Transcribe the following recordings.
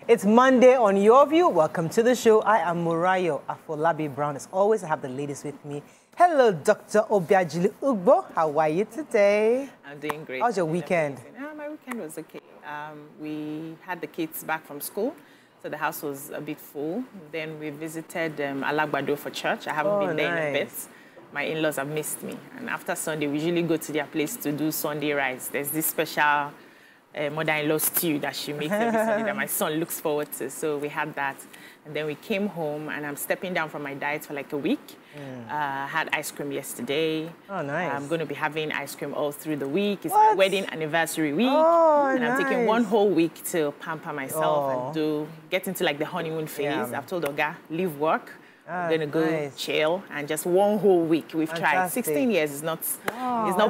It's Monday on Your View. Welcome to the show. I am Murayo Afolabi Brown. As always, I have the ladies with me. Hello, Dr. Obiajili Ugbo. How are you today? I'm doing great. How's your weekend? My weekend was okay. We had the kids back from school, so the house was a bit full. Then we visited Alagbado for church. I haven't been there in a bit. My in-laws have missed me. And after Sunday, we usually go to their place to do Sunday rice. There's this special mother-in-law stew that she makes every Sunday that my son looks forward to. So we had that. And then we came home, and I'm stepping down from my diet for like a week. Had ice cream yesterday. Oh, nice. I'm going to be having ice cream all through the week. It's my wedding anniversary week. And I'm taking one whole week to pamper myself and get into like the honeymoon phase. I've told Oga, leave work. I'm going to go chill, and just one whole week. We've tried. 16 years is not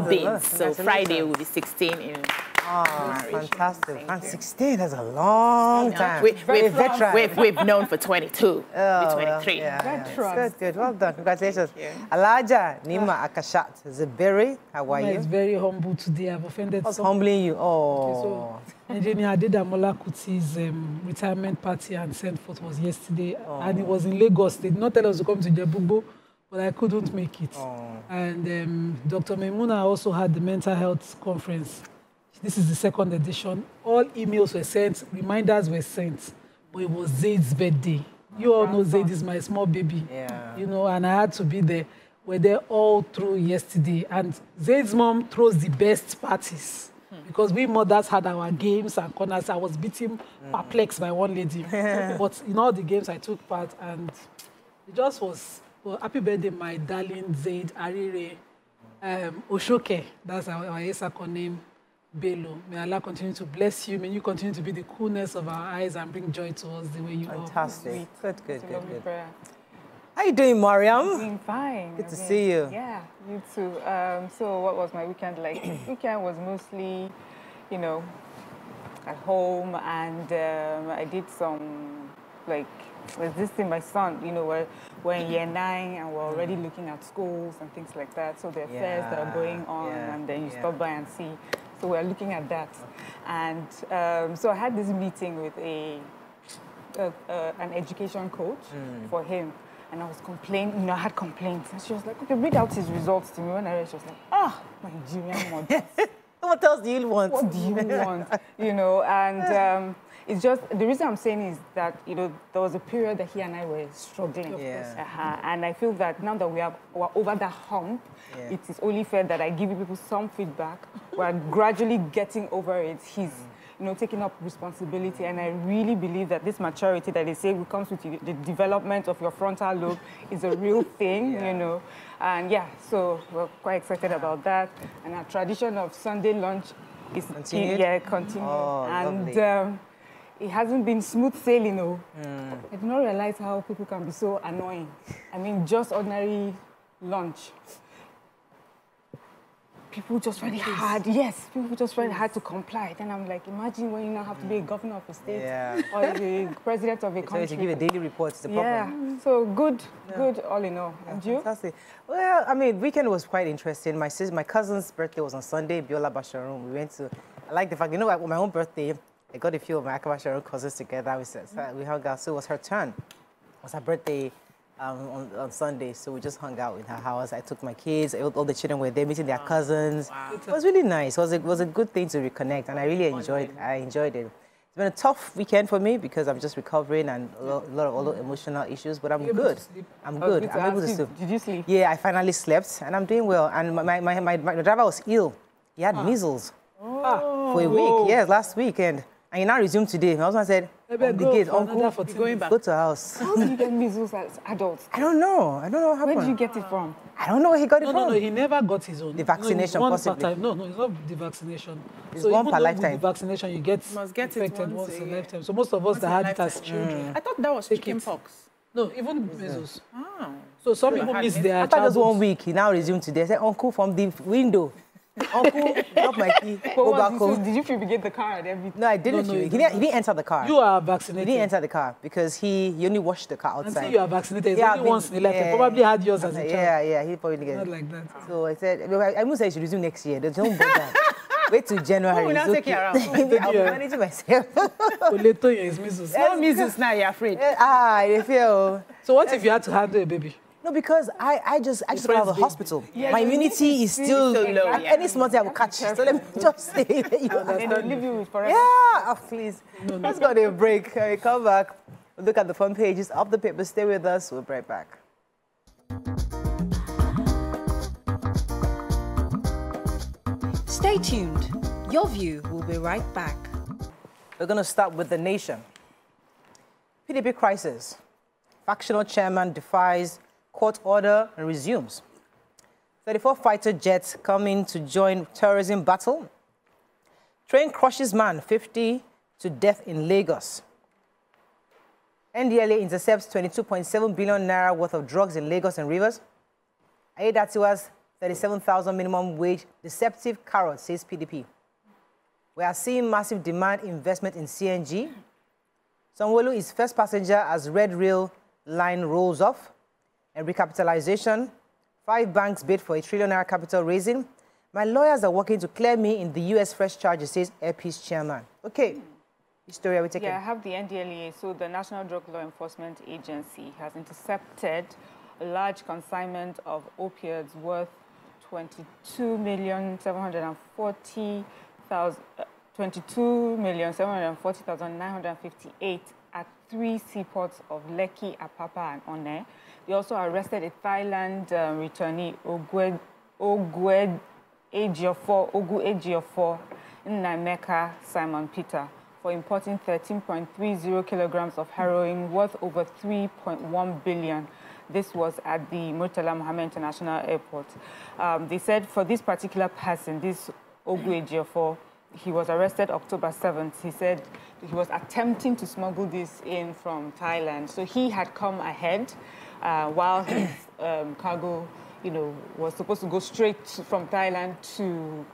been. So Friday will be 16 in marriage. Fantastic. And 16, that's a long time. We've known for 22, 23. Good. Well done. Congratulations. Alaja Nima Akashat Ziberi, how are you? It's very humble today. I've offended What's humbling you? So, Engineer Adedamola Kuti's retirement party and sent forth was yesterday, and it was in Lagos. They did not tell us to come to Jebugbo, but I couldn't make it. And Dr. Memuna also had the mental health conference. This is the second edition. All emails were sent, reminders were sent, but it was Zaid's birthday. You all know Zaid is my small baby, you know, and I had to be there. We're there all through yesterday, and Zaid's mom throws the best parties. Because we mothers had our games and corners. I was beaten, perplexed by one lady. But in all the games I took part, and it just was, well, happy birthday, my darling Zaid, Arire, Oshoke, that's our Esako name, Bello. May Allah continue to bless you. May you continue to be the coolness of our eyes and bring joy to us the way you are. Fantastic. Good. How you doing, Mariam? I'm doing fine. Good to see you. Yeah, you too. So what was my weekend like? Weekend was mostly, you know, at home, and I did some, like, with this thing, my son, you know, we're in year 9 and we're already looking at schools and things like that. So there are fairs that are going on, and then you stop by and see. So we're looking at that. And so I had this meeting with an education coach for him. And I was complaining, you know, I had complaints. And she was like, okay, read out his results to me. When I read, she was like, Nigerian mothers. What else do you want? What do you want? You know, and it's just, the reason I'm saying is that, you know, there was a period that he and I were struggling. And I feel that now that we're over that hump, it is only fair that I give you people some feedback. We're gradually getting over it. He's, you know, taking up responsibility, and I really believe that this maturity that they say comes with the development of your frontal lobe is a real thing, you know. And so we're quite excited about that. And our tradition of Sunday lunch is continued. And it hasn't been smooth sailing, though. I did not realize how people can be so annoying. I mean, just ordinary lunch. People just find it hard. Yes, people just find it hard to comply. Then I'm like, imagine when you now have to be a governor of a state or the president of a country. So to give a daily report to the public. So good all in all. And you? Fantastic. Well, I mean, weekend was quite interesting. My cousin's birthday was on Sunday, Biola Basharoon. We went to, I like the fact, you know, on my own birthday, I got a few of my Akabasharoon cousins together. We hung out. So it was her turn. It was her birthday. On Sunday, so we just hung out in her house. I took my kids, all the children were there meeting their cousins. It was really nice. It was a good thing to reconnect, and I really enjoyed it. It's been a tough weekend for me because I'm just recovering and a lot of emotional issues, but I'm good. I'm good. I'm able to sleep. Did you sleep? Yeah, I finally slept, and I'm doing well. And my driver was ill. He had measles for a week. Yes, last weekend. And he now resumed today. My husband said, Uncle, go to the house. How did you get measles as adults? I don't know. I don't know what happened. Where did you get it from? I don't know where he got it from. No, he never got his own. The vaccination, possibly. No, it's not the vaccination. It's one per lifetime. With the vaccination, you get infected once a lifetime. So most of us that had it as children. I thought that was chickenpox. No, even measles. So some people miss their after just 1 week, he now resumed today. I said, Uncle, from the window. Uncle, drop my key, go back home. Did you fumigate the car and everything? No, I didn't. He didn't enter the car. You are vaccinated. He didn't enter the car because he only washed the car outside. Until you are vaccinated, it's only once in a lifetime. Probably had yours as a child. Yeah, he probably did. Not like that. So I said, I almost said he should resume next year. Don't bother. Wait till January. We'll not take you around. I'll manage myself. Is measles. No measles now, you're afraid. I feel. So what if you had to handle a baby? No, because I just got out of the hospital. Yeah, my immunity is still so low. Any small thing I will catch. So let me just say that you understand. Leave you with forever. Yeah, oh, please. Let's go to a break. When we come back, we'll look at the front pages of the paper. Stay with us. We'll be right back. Stay tuned. Your View will be right back. We're going to start with the nation. PDP crisis. Factional chairman defies court order and resumes. 34 fighter jets coming to join terrorism battle. Train crushes man, 50 to death in Lagos. NDLA intercepts 22.7 billion naira worth of drugs in Lagos and Rivers. Aiyedatiwa's 37,000 minimum wage deceptive carrot, says PDP. We are seeing massive demand investment in CNG. Sanwo-Olu is first passenger as Red Rail line rolls off. And recapitalization. 5 banks bid for $1 trillion capital raising. My lawyers are working to clear me in the U.S. fresh charges, says Airpeace chairman. Okay. Which story are we taking? Yeah, I have the NDLEA. So the National Drug Law Enforcement Agency has intercepted a large consignment of opioids worth 22,740,958 at 3 seaports of Lekki, Apapa, and Onne. They also arrested a Thailand returnee, Ogu Ejiofor, in Nameka, Simon Peter, for importing 13.30 kilograms of heroin worth over 3.1 billion. This was at the Murtala Mohammed International Airport. They said for this particular person, this Ogu Ejiofor, he was arrested October 7th. He said he was attempting to smuggle this in from Thailand. So he had come ahead while his cargo, was supposed to go straight from Thailand to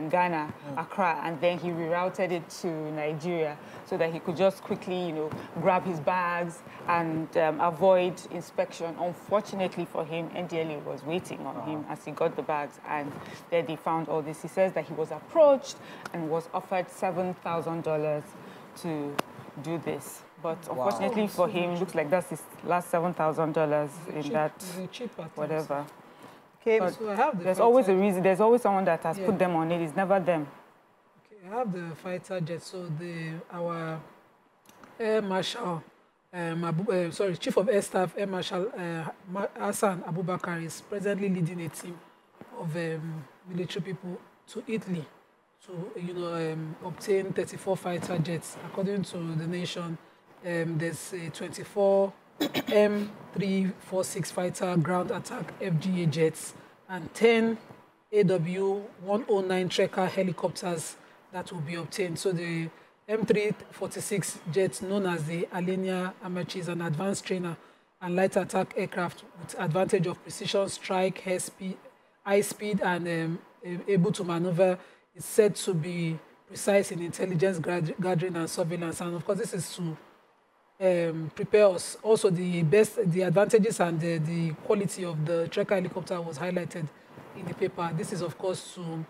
Ghana, Accra, and then he rerouted it to Nigeria so that he could just quickly, grab his bags and avoid inspection. Unfortunately for him, NDLEA was waiting on him as he got the bags, and then they found all this. He says that he was approached and was offered $7,000 to do this. But unfortunately for him, it looks like that's his last $7,000 in that whatever. Okay, so I have there's always a reason. There's always someone that has put them on it. It's never them. Okay, I have the fighter jet. So our Air Marshal, Chief of Air Staff, Air Marshal Hassan Abubakar is presently leading a team of military people to Italy to obtain 34 fighter jets. According to the Nation, there's a 24 M346 fighter ground attack FGA jets and 10 AW109 Trekker helicopters that will be obtained. So the M346 jet, known as the Alenia Amachi, is an advanced trainer and light attack aircraft with advantage of precision strike, high speed, and able to maneuver. It's said to be precise in intelligence gathering and surveillance. And of course, this is to prepare us. Also, the advantages and the quality of the Trekker helicopter was highlighted in the paper. This is, of course, to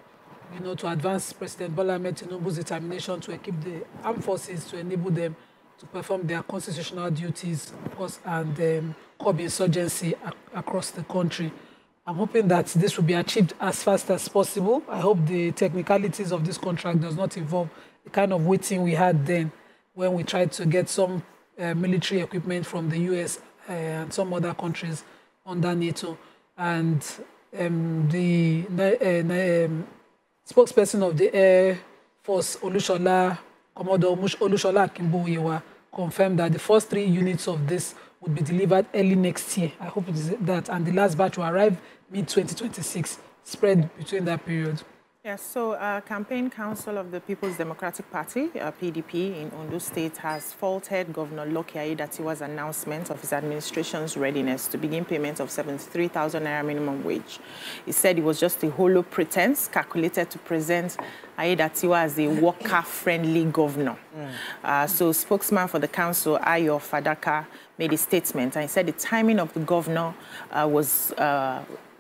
advance President Bola Ahmed Tinubu's determination to equip the armed forces to enable them to perform their constitutional duties, of course, and curb insurgency across the country. I'm hoping that this will be achieved as fast as possible. I hope the technicalities of this contract does not involve the kind of waiting we had then when we tried to get some military equipment from the US and some other countries under NATO. And the spokesperson of the Air Force, Commodore Olushola Akimboyewa, confirmed that the first 3 units of this would be delivered early next year. I hope it is that. And the last batch will arrive mid-2026, spread between that period. Yes, so Campaign Council of the People's Democratic Party, PDP, in Ondo State has faulted Governor Lucky Aiyedatiwa's announcement of his administration's readiness to begin payment of 73,000 naira minimum wage. He said it was just a hollow pretense calculated to present Aiyedatiwa as a worker-friendly governor. So spokesman for the council, Ayo Fadaka, made a statement, and he said the timing of the governor was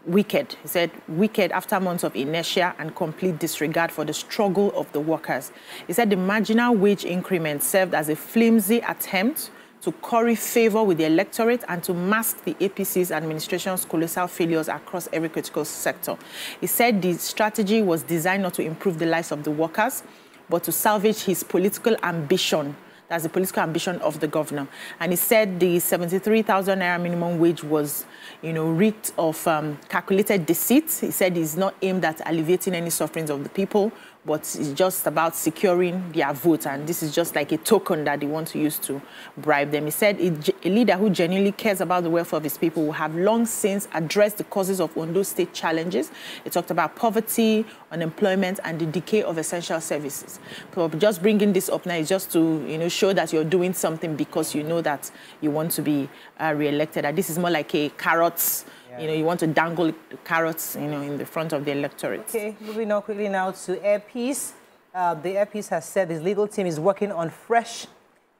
wicked. He said, wicked after months of inertia and complete disregard for the struggle of the workers. He said the marginal wage increment served as a flimsy attempt to curry favor with the electorate and to mask the APC's administration's colossal failures across every critical sector. He said the strategy was designed not to improve the lives of the workers, but to salvage his political ambition. That's the political ambition of the governor. And he said the 73,000 naira minimum wage was, reeked of calculated deceit. He said it's not aimed at alleviating any sufferings of the people, but it's just about securing their vote. And this is just like a token that they want to use to bribe them. He said a leader who genuinely cares about the welfare of his people will have long since addressed the causes of Ondo State challenges. He talked about poverty, unemployment, and the decay of essential services. So just bringing this up now is just to, show that you're doing something because you know that you want to be re-elected. And this is more like a carrots. Yeah. You want to dangle carrots, in the front of the electorate. Okay, moving on quickly now to Air Peace. The Air Peace has said his legal team is working on fresh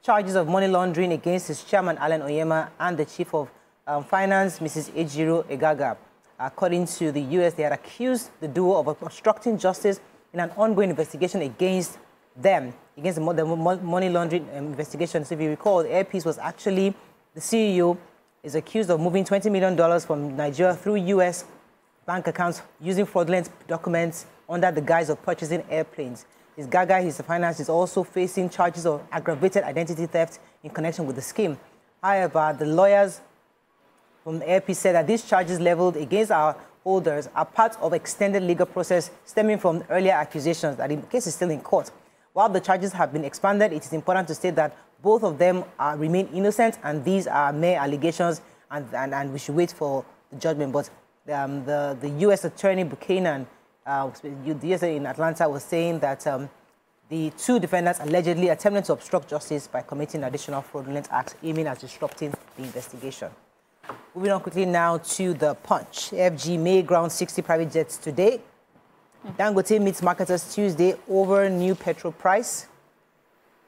charges of money laundering against his chairman, Alan Oyema, and the chief of finance, Mrs. Ejiro Egaga. According to the U.S., they had accused the duo of obstructing justice in an ongoing investigation against them, against the money laundering investigation. So if you recall, the Air Peace was actually the CEO is accused of moving $20 million from Nigeria through U.S. bank accounts using fraudulent documents under the guise of purchasing airplanes. His Gaga, his finance, is also facing charges of aggravated identity theft in connection with the scheme. However, the lawyers from the AP said that these charges leveled against our holders are part of extended legal process stemming from earlier accusations that the case is still in court. While the charges have been expanded, it is important to state that both of them remain innocent, and these are mere allegations, and we should wait for the judgment. But the U.S. Attorney Buchanan, the U.S. in Atlanta, was saying that the two defendants allegedly attempted to obstruct justice by committing additional fraudulent acts aiming at disrupting the investigation. Moving on quickly now to the Punch. FG may ground 60 private jets today. Dangote meets marketers Tuesday over new petrol price.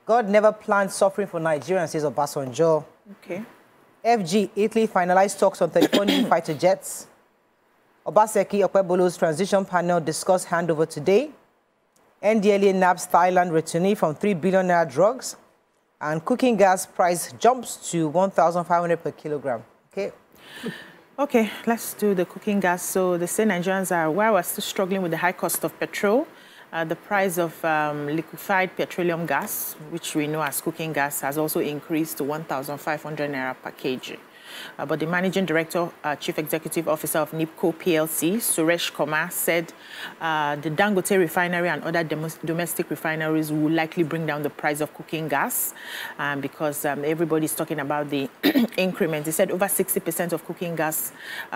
God never planned suffering for Nigerians, says Obasanjo. Okay. FG, Italy finalized talks on 34 new fighter jets. Obaseki Okpebolo's transition panel discussed handover today. NDLA nabs Thailand returnee from 3 billion naira drugs. And cooking gas price jumps to 1,500 per kilogram. Okay. Okay, let's do the cooking gas. So they say Nigerians are, while we're still struggling with the high cost of petrol, the price of liquefied petroleum gas, which we know as cooking gas, has also increased to 1,500 naira per kg. But the managing director, chief executive officer of NIPCO PLC, Suresh Kumar, said the Dangote refinery and other domestic refineries will likely bring down the price of cooking gas because everybody's talking about the increment. He said over 60% of cooking gas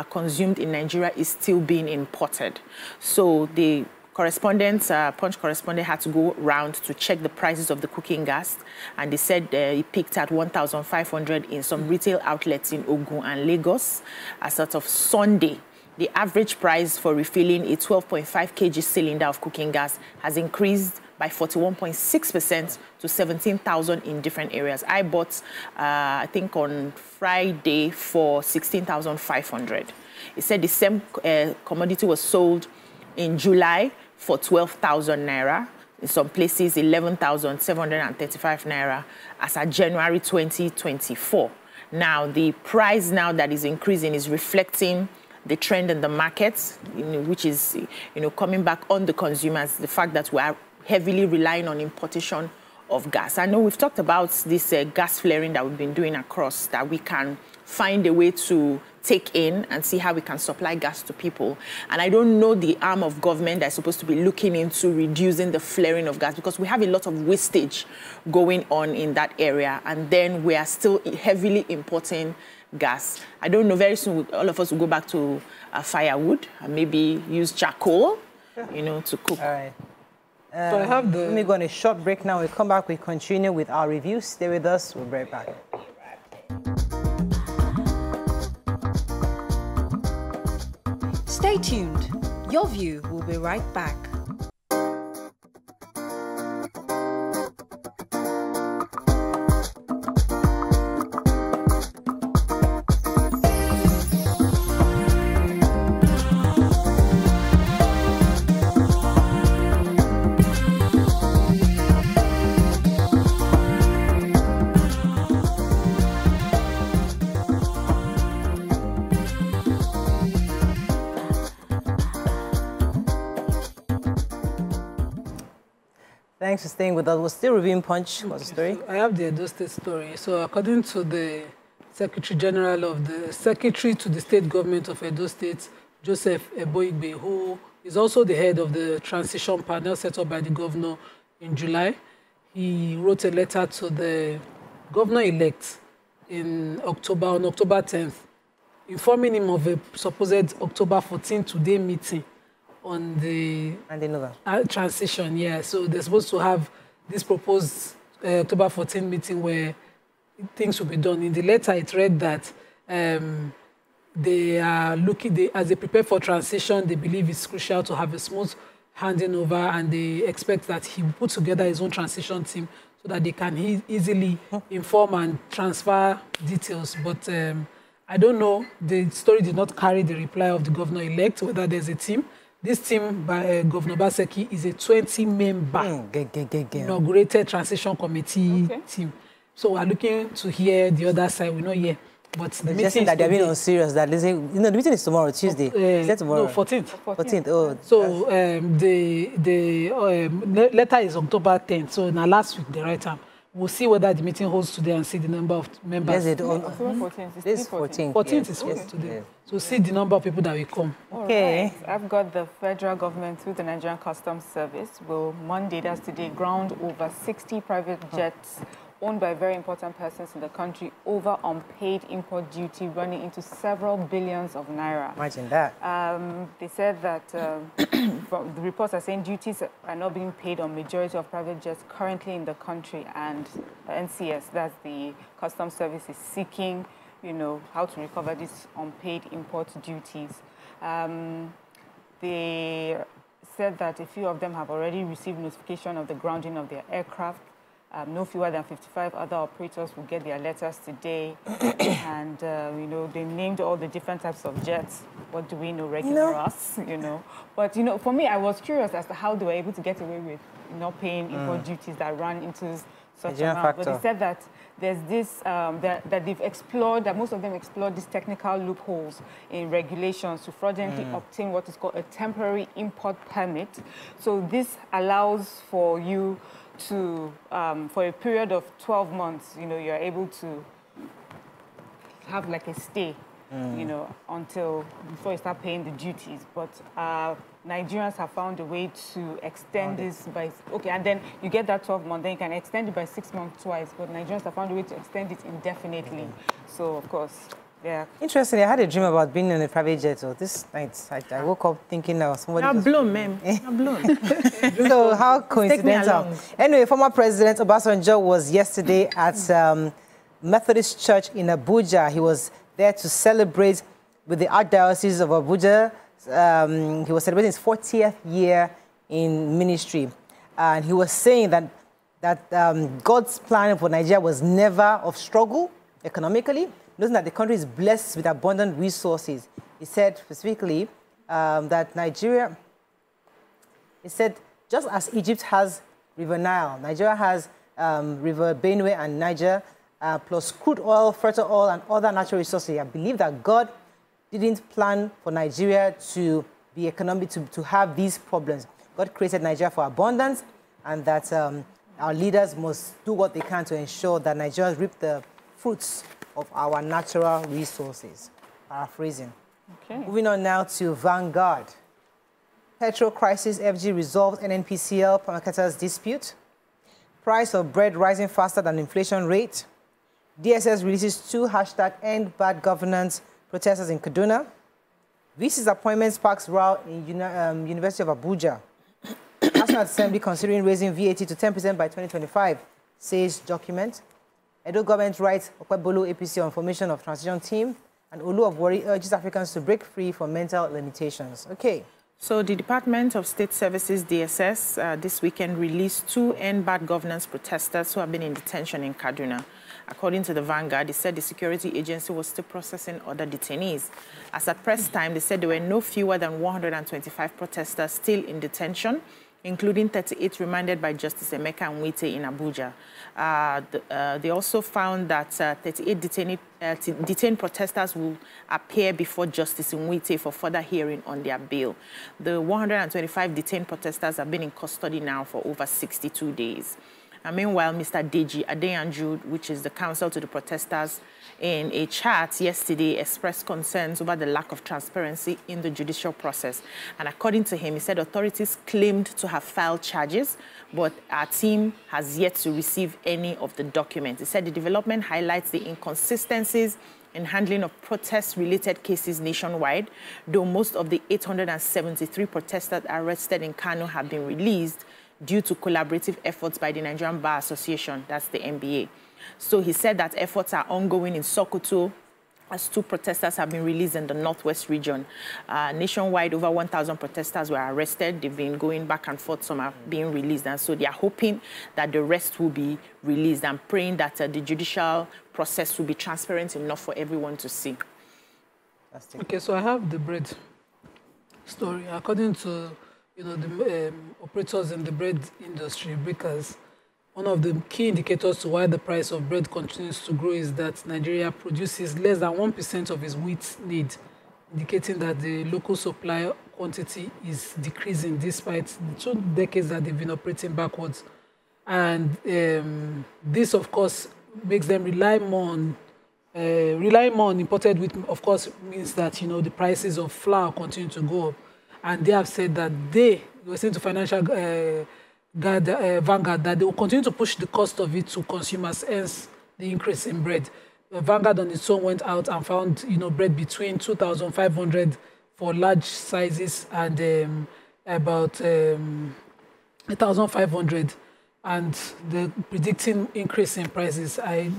consumed in Nigeria is still being imported. So the Punch correspondent had to go round to check the prices of the cooking gas, and they said it peaked at 1,500 in some retail outlets in Ogun and Lagos. As of Sunday, the average price for refilling a 12.5 kg cylinder of cooking gas has increased by 41.6% to 17,000 in different areas. I bought, I think on Friday for 16,500. He said the same commodity was sold in July for 12,000 naira. In some places, 11,735 naira as of January 2024. Now, the price now that is increasing is reflecting the trend in the markets, which is, coming back on the consumers, the fact that we are heavily relying on importation of gas. I know we've talked about this gas flaring that we've been doing across, that we can find a way to take in and see how we can supply gas to people. And I don't know the arm of government that's supposed to be looking into reducing the flaring of gas, because we have a lot of wastage going on in that area. And then we are still heavily importing gas. I don't know, very soon all of us will go back to firewood and maybe use charcoal, to cook. All right. So let me go on a short break now. We come back, we continue with our review. Stay with us, we'll be right back. Stay tuned. Your View will be right back. Thanks for staying with us. We're still reviewing Punch. What's the story? So I have the Edo State story. So according to the Secretary to the State Government of Edo State, Joseph Eboigbe, who is also the head of the transition panel set up by the governor in July, he wrote a letter to the governor-elect on October 10th, informing him of a supposed October 14th today meeting on the transition. Yeah, so they're supposed to have this proposed October 14th meeting where things will be done. In the letter, it read that they are as they prepare for transition, they believe it's crucial to have a smooth handing over, and they expect that he will put together his own transition team so that they can easily inform and transfer details. But I don't know, the story did not carry the reply of the governor-elect, whether there's a team. This team by Governor Baseki is a 20-member inaugurated transition committee team. So we're looking to hear the other side. We're not here. But the meeting that they're being on serious, that the meeting is tomorrow, Tuesday. Is that tomorrow? No, 14th. 14th. Oh. So the letter is October 10th. So now last week, the right time. We'll see whether the meeting holds today and see the number of members. Yes, October 14th. This is 14th. 14th is today. Yes. So see the number of people that will come. Okay. Right. I've got the federal government through the Nigerian Customs Service will Monday, that's today, ground over 60 private jets owned by very important persons in the country over unpaid import duty running into several billions of naira. Imagine that. They said that the reports are saying duties are not being paid on majority of private jets currently in the country, and NCS, that's the Customs Service, is seeking, how to recover these unpaid import duties. They said that a few of them have already received notification of the grounding of their aircraft. No fewer than 55 other operators will get their letters today. And, they named all the different types of jets. What do we know? Regular us, But, for me, I was curious as to how they were able to get away with not paying import duties that run into such amount. But they said that there's this, that they've explored, that most of them explored these technical loopholes in regulations to fraudulently obtain what is called a temporary import permit. So this allows for you to, for a period of 12 months, you're able to have like a stay, before you start paying the duties. But Nigerians have found a way to extend this by, and then you get that 12 months, then you can extend it by 6 months twice. But Nigerians have found a way to extend it indefinitely. So, of course, yeah. Interesting. I had a dream about being in a private jet. So this night, I woke up thinking now somebody. Not blown, ma'am. Not blown. So how coincidental. Anyway, former President Obasanjo was yesterday at Methodist Church in Abuja. He was there to celebrate with the Archdiocese of Abuja. He was celebrating his 40th year in ministry, and he was saying that God's plan for Nigeria was never of struggle economically. Noting that the country is blessed with abundant resources. He said specifically that Nigeria, he said, just as Egypt has River Nile, Nigeria has River Benue and Niger, plus crude oil, fertile oil, and other natural resources. I believe that God didn't plan for Nigeria to be economic, to have these problems. God created Nigeria for abundance, and that our leaders must do what they can to ensure that Nigerians reap the fruits of our natural resources. Paraphrasing. Okay. Moving on now to Vanguard. Petrol crisis, FG resolves NNPCL marketers dispute. Price of bread rising faster than inflation rate. DSS releases 2 #end bad governance protesters in Kaduna. VC's appointment sparks row in University of Abuja. National Assembly considering raising VAT to 10% by 2025, says document. Edo government writes Okwebolo APC on formation of transition team, and Olu of Warri urges Africans to break free from mental limitations. Okay. So the Department of State Services, DSS, this weekend released 2 end bad governance protesters who have been in detention in Kaduna. According to the Vanguard, they said the security agency was still processing other detainees. As at press time, they said there were no fewer than 125 protesters still in detention, including 38 remanded by Justice Emeka Nwite in Abuja. They also found that 38 detained protesters will appear before Justice Nwite for further hearing on their bail. The 125 detained protesters have been in custody now for over 62 days. And meanwhile, Mr. Deji Adeyanju, which is the counsel to the protesters, in a chat yesterday expressed concerns over the lack of transparency in the judicial process. And according to him, he said authorities claimed to have filed charges, but our team has yet to receive any of the documents. He said the development highlights the inconsistencies in handling of protest-related cases nationwide, though most of the 873 protesters arrested in Kano have been released due to collaborative efforts by the Nigerian Bar Association, that's the NBA. So he said that efforts are ongoing in Sokoto, as 2 protesters have been released in the Northwest region. Nationwide, over 1,000 protesters were arrested. They've been going back and forth. Some are being released. And so they are hoping that the rest will be released and praying that the judicial process will be transparent enough for everyone to see. Okay, so I have the bread story. According to the operators in the bread industry, because one of the key indicators to why the price of bread continues to grow is that Nigeria produces less than 1% of its wheat need, indicating that the local supply quantity is decreasing despite the 2 decades that they've been operating backwards. And this, of course, makes them rely more on imported wheat. Of course, means that the prices of flour continue to go up. And they have said that they were saying to Financial Vanguard that they will continue to push the cost of it to consumers, hence the increase in bread. Vanguard on its own went out and found bread between 2,500 for large sizes and about 1,500, and the predicting increase in prices. I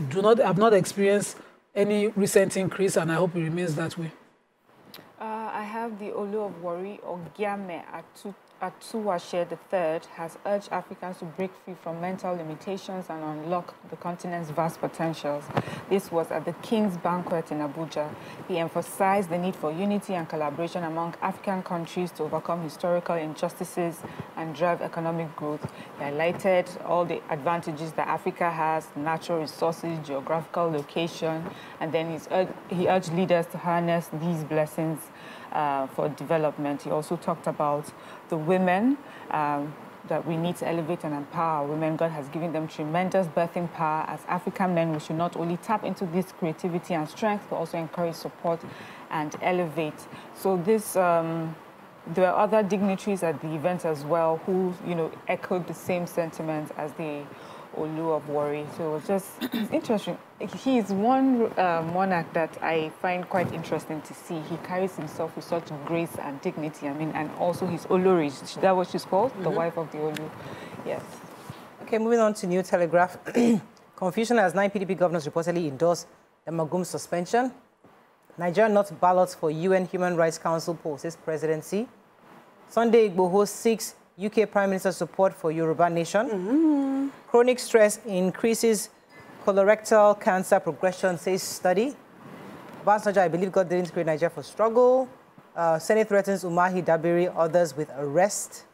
have not experienced any recent increase, and I hope it remains that way. I have the Olu of Warri, Ogiame Atuwashe III, has urged Africans to break free from mental limitations and unlock the continent's vast potentials. This was at the King's Banquet in Abuja. He emphasized the need for unity and collaboration among African countries to overcome historical injustices and drive economic growth. He highlighted all the advantages that Africa has, natural resources, geographical location, and then he urged leaders to harness these blessings for development. He also talked about the women, that we need to elevate and empower women. God has given them tremendous birthing power. As African men, we should not only tap into this creativity and strength, but also encourage, support, and elevate. So this, there are other dignitaries at the event as well who, echoed the same sentiments as the Olu of Warri. So it was just interesting. He is one monarch that I find quite interesting to see. He carries himself with such grace and dignity. And also his Olori, is that what she's called? The wife of the Olu. Yes. Okay, moving on to New Telegraph. Confusion as 9 PDP governors reportedly endorsed the Magum suspension. Nigeria not ballots for UN Human Rights Council post his presidency. Sunday Igboho seeks UK Prime Minister's support for Yoruba Nation. Chronic stress increases colorectal cancer progression, says study. Obasanjo, I believe God didn't create Nigeria for struggle. Senate threatens Umahi Dabiri, others with arrest.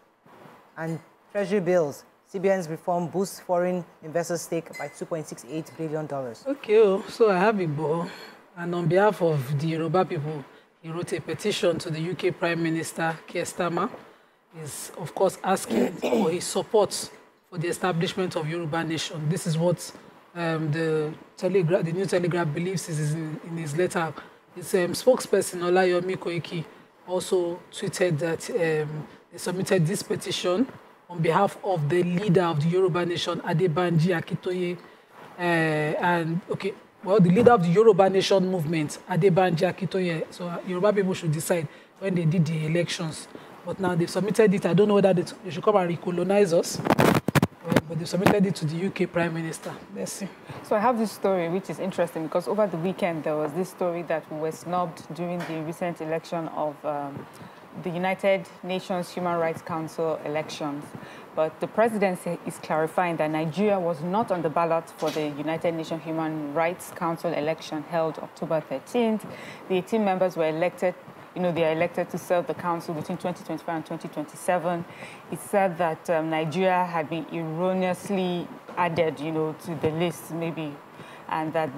And Treasury bills. CBN's reform boosts foreign investors' stake by $2.68 billion. Okay, so I have Igbo. And on behalf of the Yoruba people, he wrote a petition to the UK Prime Minister, Keir Starmer. Is, of course, asking for his support for the establishment of Yoruba Nation. This is what the New Telegraph believes is in his letter. His spokesperson, Olayomi Koiki, also tweeted that they submitted this petition on behalf of the leader of the Yoruba Nation, Adebanji Akintoye, the leader of the Yoruba Nation movement, Adebanji Akintoye. So Yoruba people should decide when they did the elections. But now they've submitted it. I don't know whether they should come and recolonize us. But they've submitted it to the UK Prime Minister. Let's see. So I have this story, which is interesting, because over the weekend, there was this story that we were snubbed during the recent election of the United Nations Human Rights Council elections. But the presidency is clarifying that Nigeria was not on the ballot for the United Nations Human Rights Council election held October 13th. The 18 members were elected they are elected to serve the council between 2025 and 2027. It said that Nigeria had been erroneously added, to the list, maybe, and that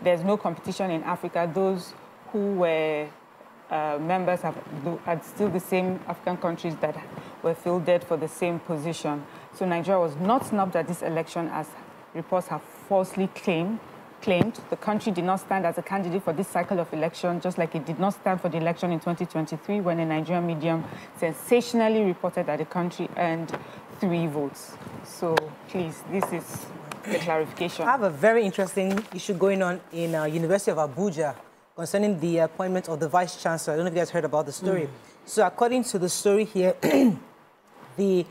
there's no competition in Africa. Those who were members had still the same African countries that were fielded for the same position. So Nigeria was not snubbed at this election, as reports have falsely claimed. The country did not stand as a candidate for this cycle of election, just like it did not stand for the election in 2023, when a Nigerian medium sensationally reported that the country earned 3 votes. So please, this is the clarification. I have a very interesting issue going on in University of Abuja concerning the appointment of the Vice Chancellor. I don't know if you guys heard about the story. So according to the story here, the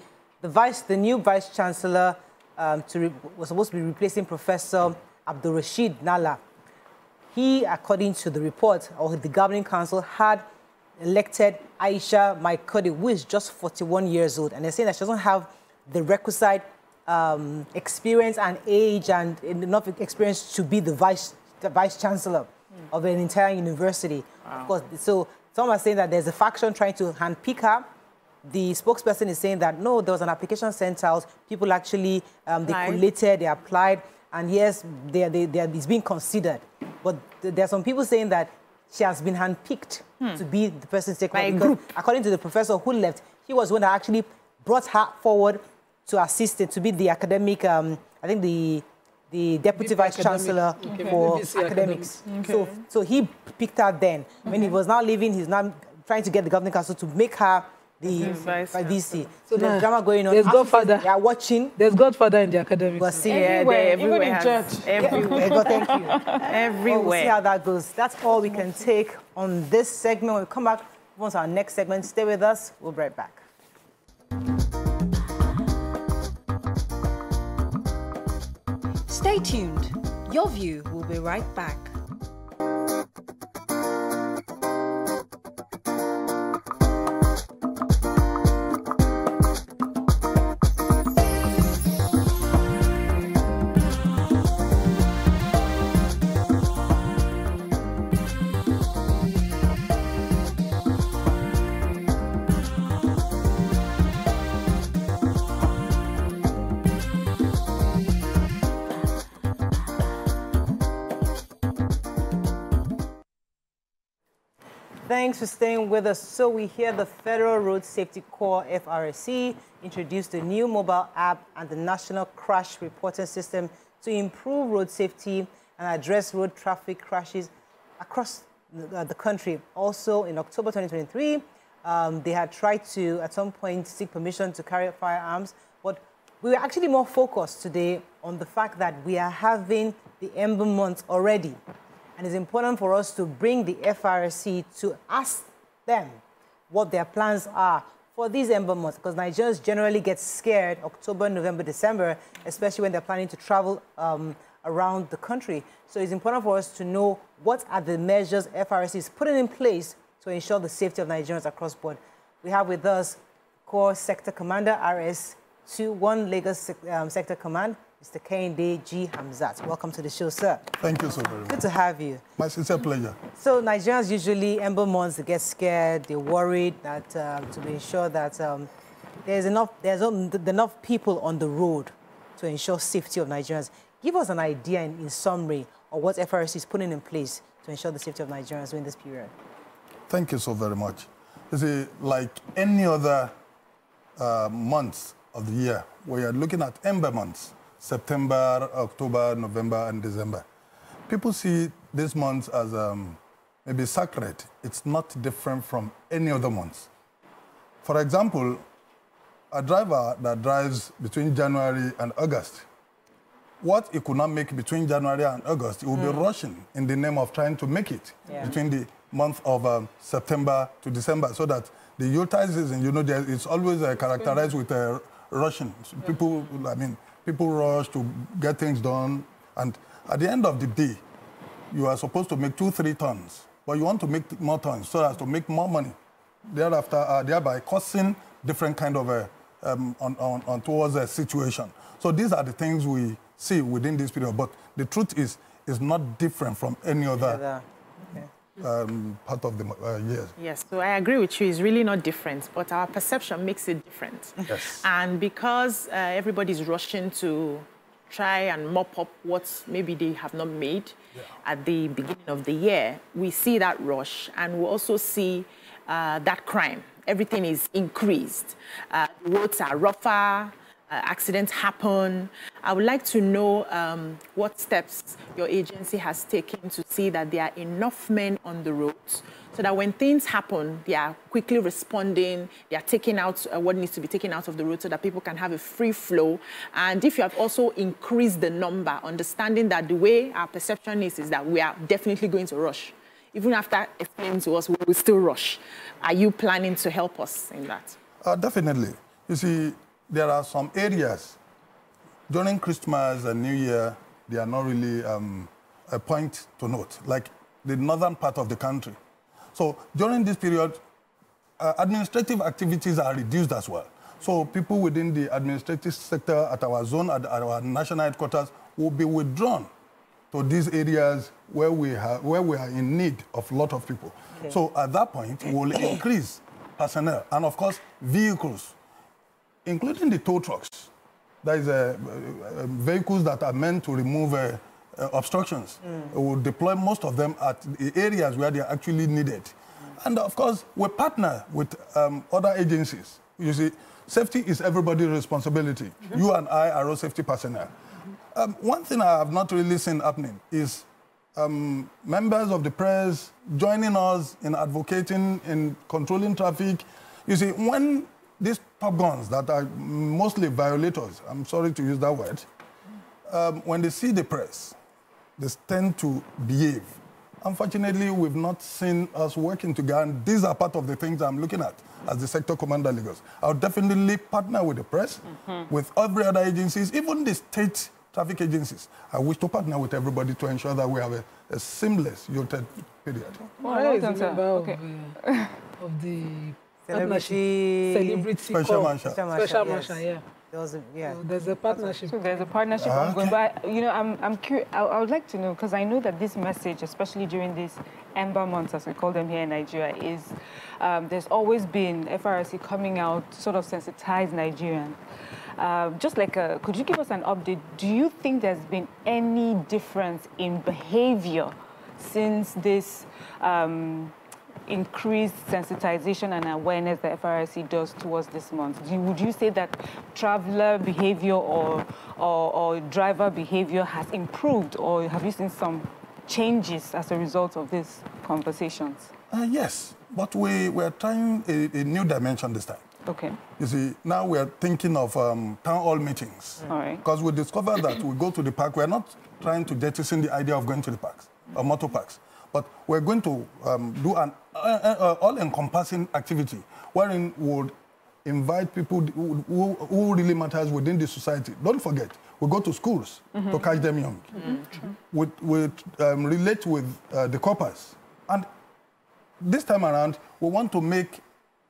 new Vice Chancellor was supposed to be replacing Professor Abdul Rashid Nala. He, according to the report, or the governing council, had elected Aisha Maikodi, who is just 41 years old. And they're saying that she doesn't have the requisite experience and age and enough experience to be the vice chancellor of an entire university. Wow. Of course, so some are saying that there's a faction trying to handpick her. The spokesperson is saying that, no, there was an application sent out. People actually, they collated, they applied, and yes, it's being considered. But there are some people saying that she has been handpicked to be the person to take over. Because according to the professor who left, he was one that actually brought her forward to assist it, to be the academic, I think the deputy vice chancellor for academics. Okay. So he picked her then. When he was now leaving, he's now trying to get the governing council to make her the VC. So there's drama going on. There's Godfather. They are watching. There's Godfather in the academics. But see, everywhere even in church. Everywhere. God, thank you. Everywhere. We'll see how that goes. That's all we can take on this segment. When we come back, move on to our next segment. Stay with us. We'll be right back. Stay tuned. Your View will be right back. Thanks for staying with us. So we hear the Federal Road Safety Corps, FRSC, introduced a new mobile app and the National Crash Reporting System to improve road safety and address road traffic crashes across the country. Also, in October 2023, they had tried to, at some point, seek permission to carry firearms. But we were actually more focused today on the fact that we are having the Ember Month already. And it's important for us to bring the FRSC to ask them what their plans are for these Ember months, because Nigerians generally get scared October, November, December, especially when they're planning to travel around the country. So it's important for us to know what are the measures FRSC is putting in place to ensure the safety of Nigerians across board. We have with us Corps Sector Commander, RS21 Lagos Sector Command, Mr. Kehinde G. Hamzat. Welcome to the show, sir. Thank you so very much. Good to have you. My sincere pleasure. So Nigerians usually, Ember months, they get scared, they're worried that to ensure that there's enough people on the road to ensure safety of Nigerians. Give us an idea in summary of what FRSC is putting in place to ensure the safety of Nigerians during this period. Thank you so very much. You see, like any other months of the year, we are looking at Ember months. September, October, November, and December. People see these months as maybe sacred. It's not different from any other months. For example, a driver that drives between January and August, what he could not make between January and August, he will be rushing in the name of trying to make it between the month of September to December, so that the Yuletide season, you know, it's always characterized with rushing. So people rush to get things done, and at the end of the day, you are supposed to make 2-3 tons, but you want to make more tons so as to make more money. Thereafter, thereby causing different kind of towards a situation. So these are the things we see within this period, but the truth is not different from any other. Okay. part of the year. Yes, so I agree with you. It's really not different, but our perception makes it different. Yes. And because everybody's rushing to try and mop up what maybe they have not made at the beginning of the year, we see that rush, and we also see that crime. Everything is increased. The roads are rougher. Accidents happen. I would like to know what steps your agency has taken to see that there are enough men on the roads so that when things happen, they are quickly responding, they are taking out what needs to be taken out of the road so that people can have a free flow. And if you have also increased the number, understanding that the way our perception is that we are definitely going to rush. Even after explaining to us, we will still rush. Are you planning to help us in that? Definitely. You see, there are some areas during Christmas and New Year, they are not really a point to note, like the northern part of the country. So during this period, administrative activities are reduced as well. So people within the administrative sector at our zone, at our national headquarters, will be withdrawn to these areas where we are in need of a lot of people. Okay. So at that point, we'll increase personnel and, of course, vehicles, including the tow trucks. That is vehicles that are meant to remove obstructions. We will deploy most of them at the areas where they are actually needed. And of course, we partner with other agencies. You see, safety is everybody's responsibility. You and I are all safety personnel. One thing I have not really seen happening is members of the press joining us in advocating, in controlling traffic. You see, when these top guns that are mostly violators, I'm sorry to use that word, when they see the press, they tend to behave. Unfortunately, we've not seen us working together, and these are part of the things I'm looking at as the sector commander Lagos. I'll definitely partner with the press, with every other agencies, even the state traffic agencies. I wish to partner with everybody to ensure that we have a seamless Yachted period. Well of the celebrity Special Marshal. Special Marshal, yeah. So there's a partnership. So there's a partnership ongoing. But, you know, I'm curious. I would like to know, because I know that this message, especially during these Ember months, as we call them here in Nigeria, is there's always been FRSC coming out sort of sensitize Nigerians. Just like, could you give us an update? Do you think there's been any difference in behavior since this increased sensitization and awareness that FRSC does towards this month? Would you say that traveler behavior or driver behavior has improved, or have you seen some changes as a result of these conversations? Yes, but we're trying a new dimension this time. Okay. You see, now we're thinking of town hall meetings. All right. Because we discovered that we go to the park, we're not trying to jettison the idea of going to the parks, or motor parks. But we're going to do an all-encompassing activity wherein we would invite people who really matters within the society. Don't forget, we go to schools to catch them young. We relate with the coppers. And this time around, we want to make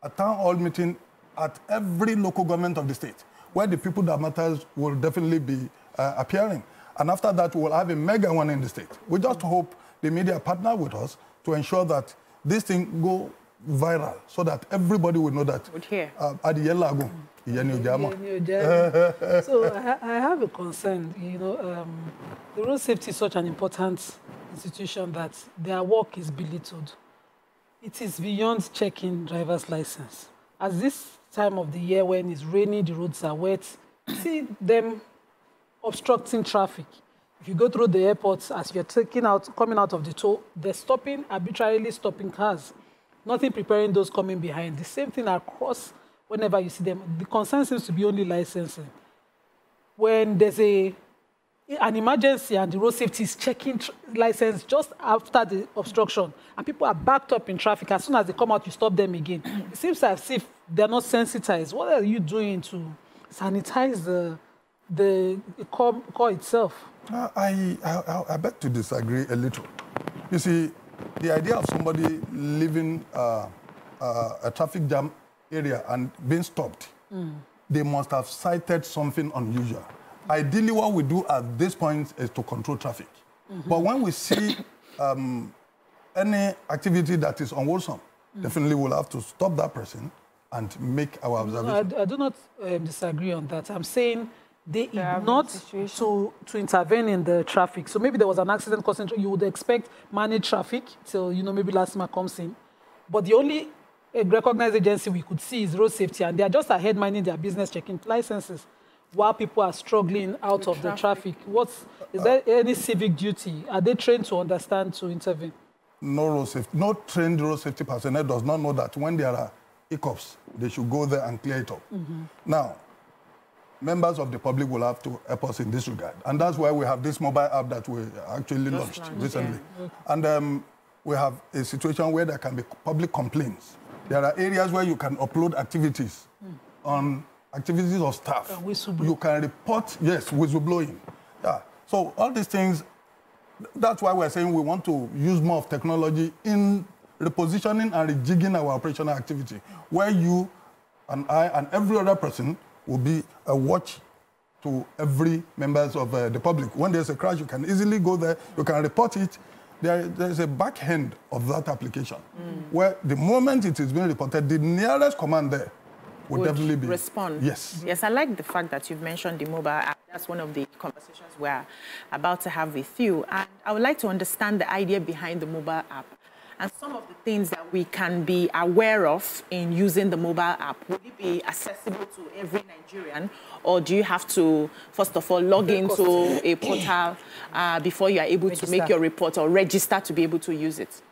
a town hall meeting at every local government of the state, where the people that matters will definitely be appearing. And after that, we will have a mega one in the state. We just hope the media partner with us to ensure that this thing go viral, so that everybody will know that. So I have a concern. You know, the road safety is such an important institution that their work is belittled. It is beyond checking driver's license. As this time of the year when it's rainy, the roads are wet, see them obstructing traffic. If you go through the airports, as you're coming out of the toll, they're arbitrarily stopping cars, nothing preparing those coming behind. The same thing across whenever you see them. The concern seems to be only licensing. When there's an emergency and the road safety is checking license just after the obstruction, and people are backed up in traffic, as soon as they come out, you stop them again. It seems as if they're not sensitized. What are you doing to sanitize the core itself? I beg to disagree a little. You see, the idea of somebody leaving a traffic jam area and being stopped, they must have cited something unusual. Ideally, what we do at this point is to control traffic. But when we see any activity that is unwholesome, definitely we'll have to stop that person and make our observation. No, I do not disagree on that. I'm saying they ignored to intervene in the traffic. So maybe there was an accident causing, you would expect managed traffic till, maybe last man comes in. But the only recognized agency we could see is road safety, and they are just ahead minding their business, checking licenses, while people are struggling out of the traffic. Is there any civic duty? Are they trained to understand to intervene? No road safety, no trained road safety personnel does not know that when there are hiccups, they should go there and clear it up. Now, members of the public will have to help us in this regard. And that's why we have this mobile app that we actually launched recently. Yeah. And we have a situation where there can be public complaints. There are areas where you can upload activities on activities of staff. You can report, yes, whistleblowing. Yeah. So all these things, that's why we're saying we want to use more of technology in repositioning and rejigging our operational activity, where you and I and every other person will be a watch to every members of the public. When there's a crash, you can easily go there, you can report it. There's a back end of that application, where the moment it is being reported, the nearest command there would definitely be... respond. Yes. Yes, I like the fact that you've mentioned the mobile app. That's one of the conversations we're about to have with you. And I would like to understand the idea behind the mobile app and some of the things that we can be aware of in using the mobile app. Would it be accessible to every Nigerian, or do you have to, first of all, log into a portal before you are able to make your report or register to be able to use it?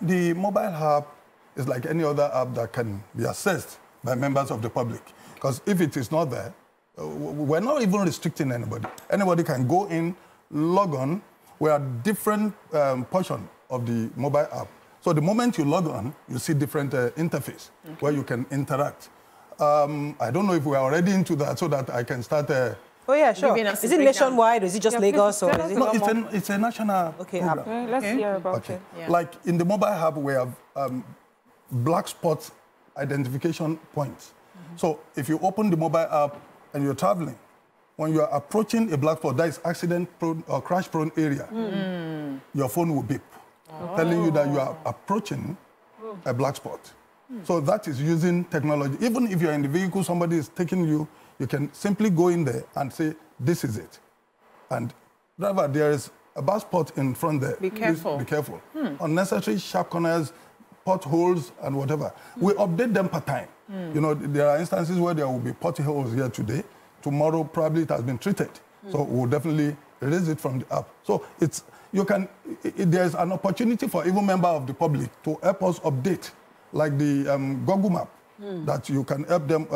The mobile app is like any other app that can be accessed by members of the public. Because if it is not there, we're not even restricting anybody. Anybody can go in, log on. We are different portion of the mobile app. So the moment you log on, you see different interface where you can interact. I don't know if we are already into that so that I can start... oh, yeah, sure. Is it nationwide or is it just Lagos? Or is it... No, it's a national program. App. Let's hear about it. Yeah. Like in the mobile app, we have black spot identification points. So if you open the mobile app and you're traveling, when you're approaching a black spot that is accident-prone or crash-prone area, your phone will beep, telling you that you are approaching a black spot. So that is using technology. Even if you're in the vehicle, somebody is taking you, you can simply go in there and say, this is it. And driver, there is a bad spot in front there. Be careful. Please be careful. Unnecessary sharp corners, potholes, and whatever. We update them per time. You know, there are instances where there will be potholes here today. Tomorrow, probably it has been treated. So we'll definitely release it from the app. So it's, you can, there's an opportunity for even member of the public to help us update, like the Google Map, that you can help them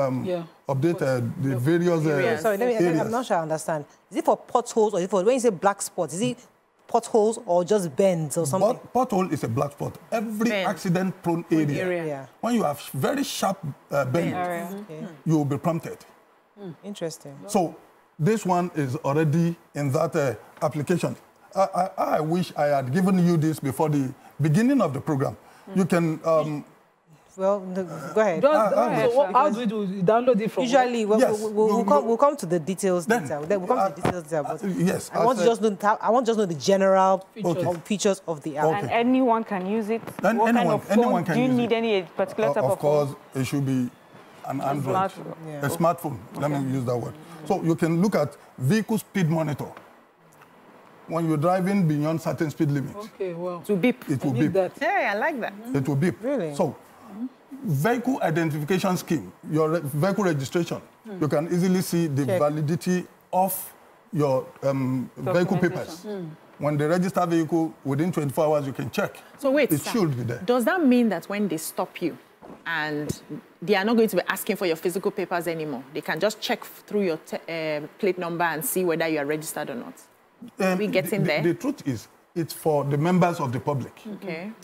update the various sorry, I'm not sure I understand. Is it for potholes or is it for, when you say black spots, is it potholes or just bends or something? Pothole is a black spot. Every accident-prone area. When you have very sharp bend, you will be prompted. Interesting. So this one is already in that application. I wish I had given you this before the beginning of the program. You can... well, go ahead. So how do we do? You download it from... Usually, we'll come to the details later. We'll come to the details later. But yes. I want to just know the general features of the app. And anyone can use it? What kind of phone? Do you need any particular type of phone? Of course, it should be an Android. A smartphone. Let me use that word. So you can look at vehicle speed monitor. When you're driving beyond certain speed limits. Okay, well. To beep. It will beep. Yeah, I like that. It will beep. Really? So, vehicle identification scheme, your vehicle registration, you can easily see the validity of your vehicle papers. When they register vehicle, within 24 hours, you can check. So wait, it should be there. Does that mean that when they stop you and they are not going to be asking for your physical papers anymore, they can just check through your plate number and see whether you are registered or not? Are we getting there? The truth is, it's for the members of the public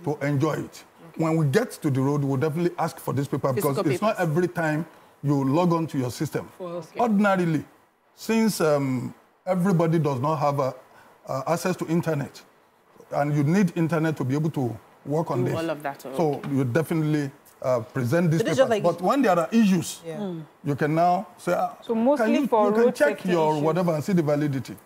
to enjoy it. When we get to the road, we'll definitely ask for this paper because it's not every time you log on to your system. Ordinarily, since everybody does not have access to internet, and you need internet to be able to work on this. All of that. So you definitely present this paper. Like, but when there are issues, you can now say, so mostly you can check your whatever and see the validity.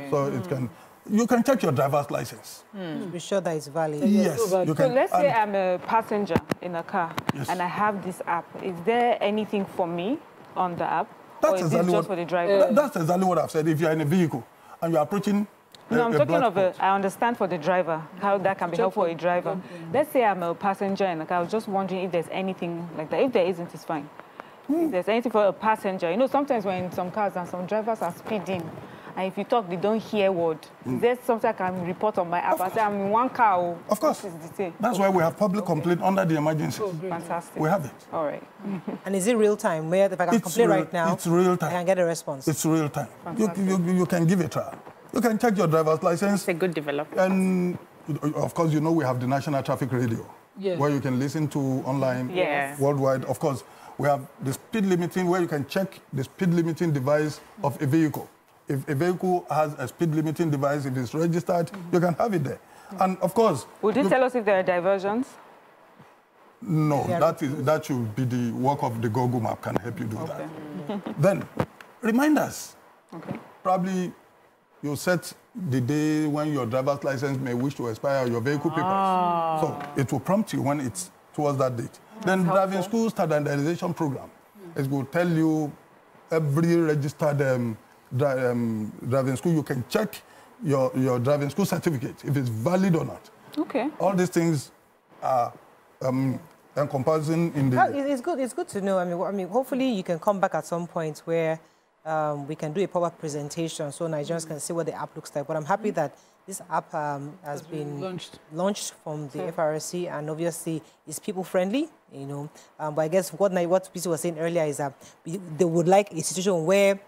So it can. you can check your driver's license. Be sure that it's valid. Yes. You can, so let's say I'm a passenger in a car and I have this app. Is there anything for me on the app? That's or is exactly it just for the driver? That's exactly what I've said. If you're in a vehicle and you're approaching No, I'm talking of I understand for the driver, how that can be helpful for a driver. Let's say I'm a passenger in a car. I was just wondering if there's anything like that. If there isn't, it's fine. If there's anything for a passenger. You know, sometimes when in some cars and some drivers are speeding, and if you talk, they don't hear word. Is there something I can report on my app? I say, I'm in one car. Of course. That's why we have public complaint under the emergency. Oh, fantastic. We have it. All right. And is it real time? Where if I can complain right now, it's real time. I can get a response. It's real time. You can give it a try. You can check your driver's license. It's a good development. And of course, you know we have the National Traffic Radio, where you can listen to online worldwide. Of course, we have the speed limiting, where you can check the speed limiting device of a vehicle. If a vehicle has a speed limiting device, if it's registered, you can have it there. And of course... Would you tell us if there are diversions? No, that should be the work of the Google Map can help you do that. Then, reminders. Probably you set the day when your driver's license may wish to expire, your vehicle papers. So it will prompt you when it's towards that date. Then driving school standardization program. It will tell you every registered driving school. You can check your driving school certificate, if it's valid or not. Okay. All these things are encompassing in the... It's good to know. I mean, hopefully you can come back at some point where we can do a proper presentation so Nigerians can see what the app looks like. But I'm happy that this app has been launched from the FRSC, and obviously it's people-friendly, you know. But I guess what PC was saying earlier is that they would like a situation where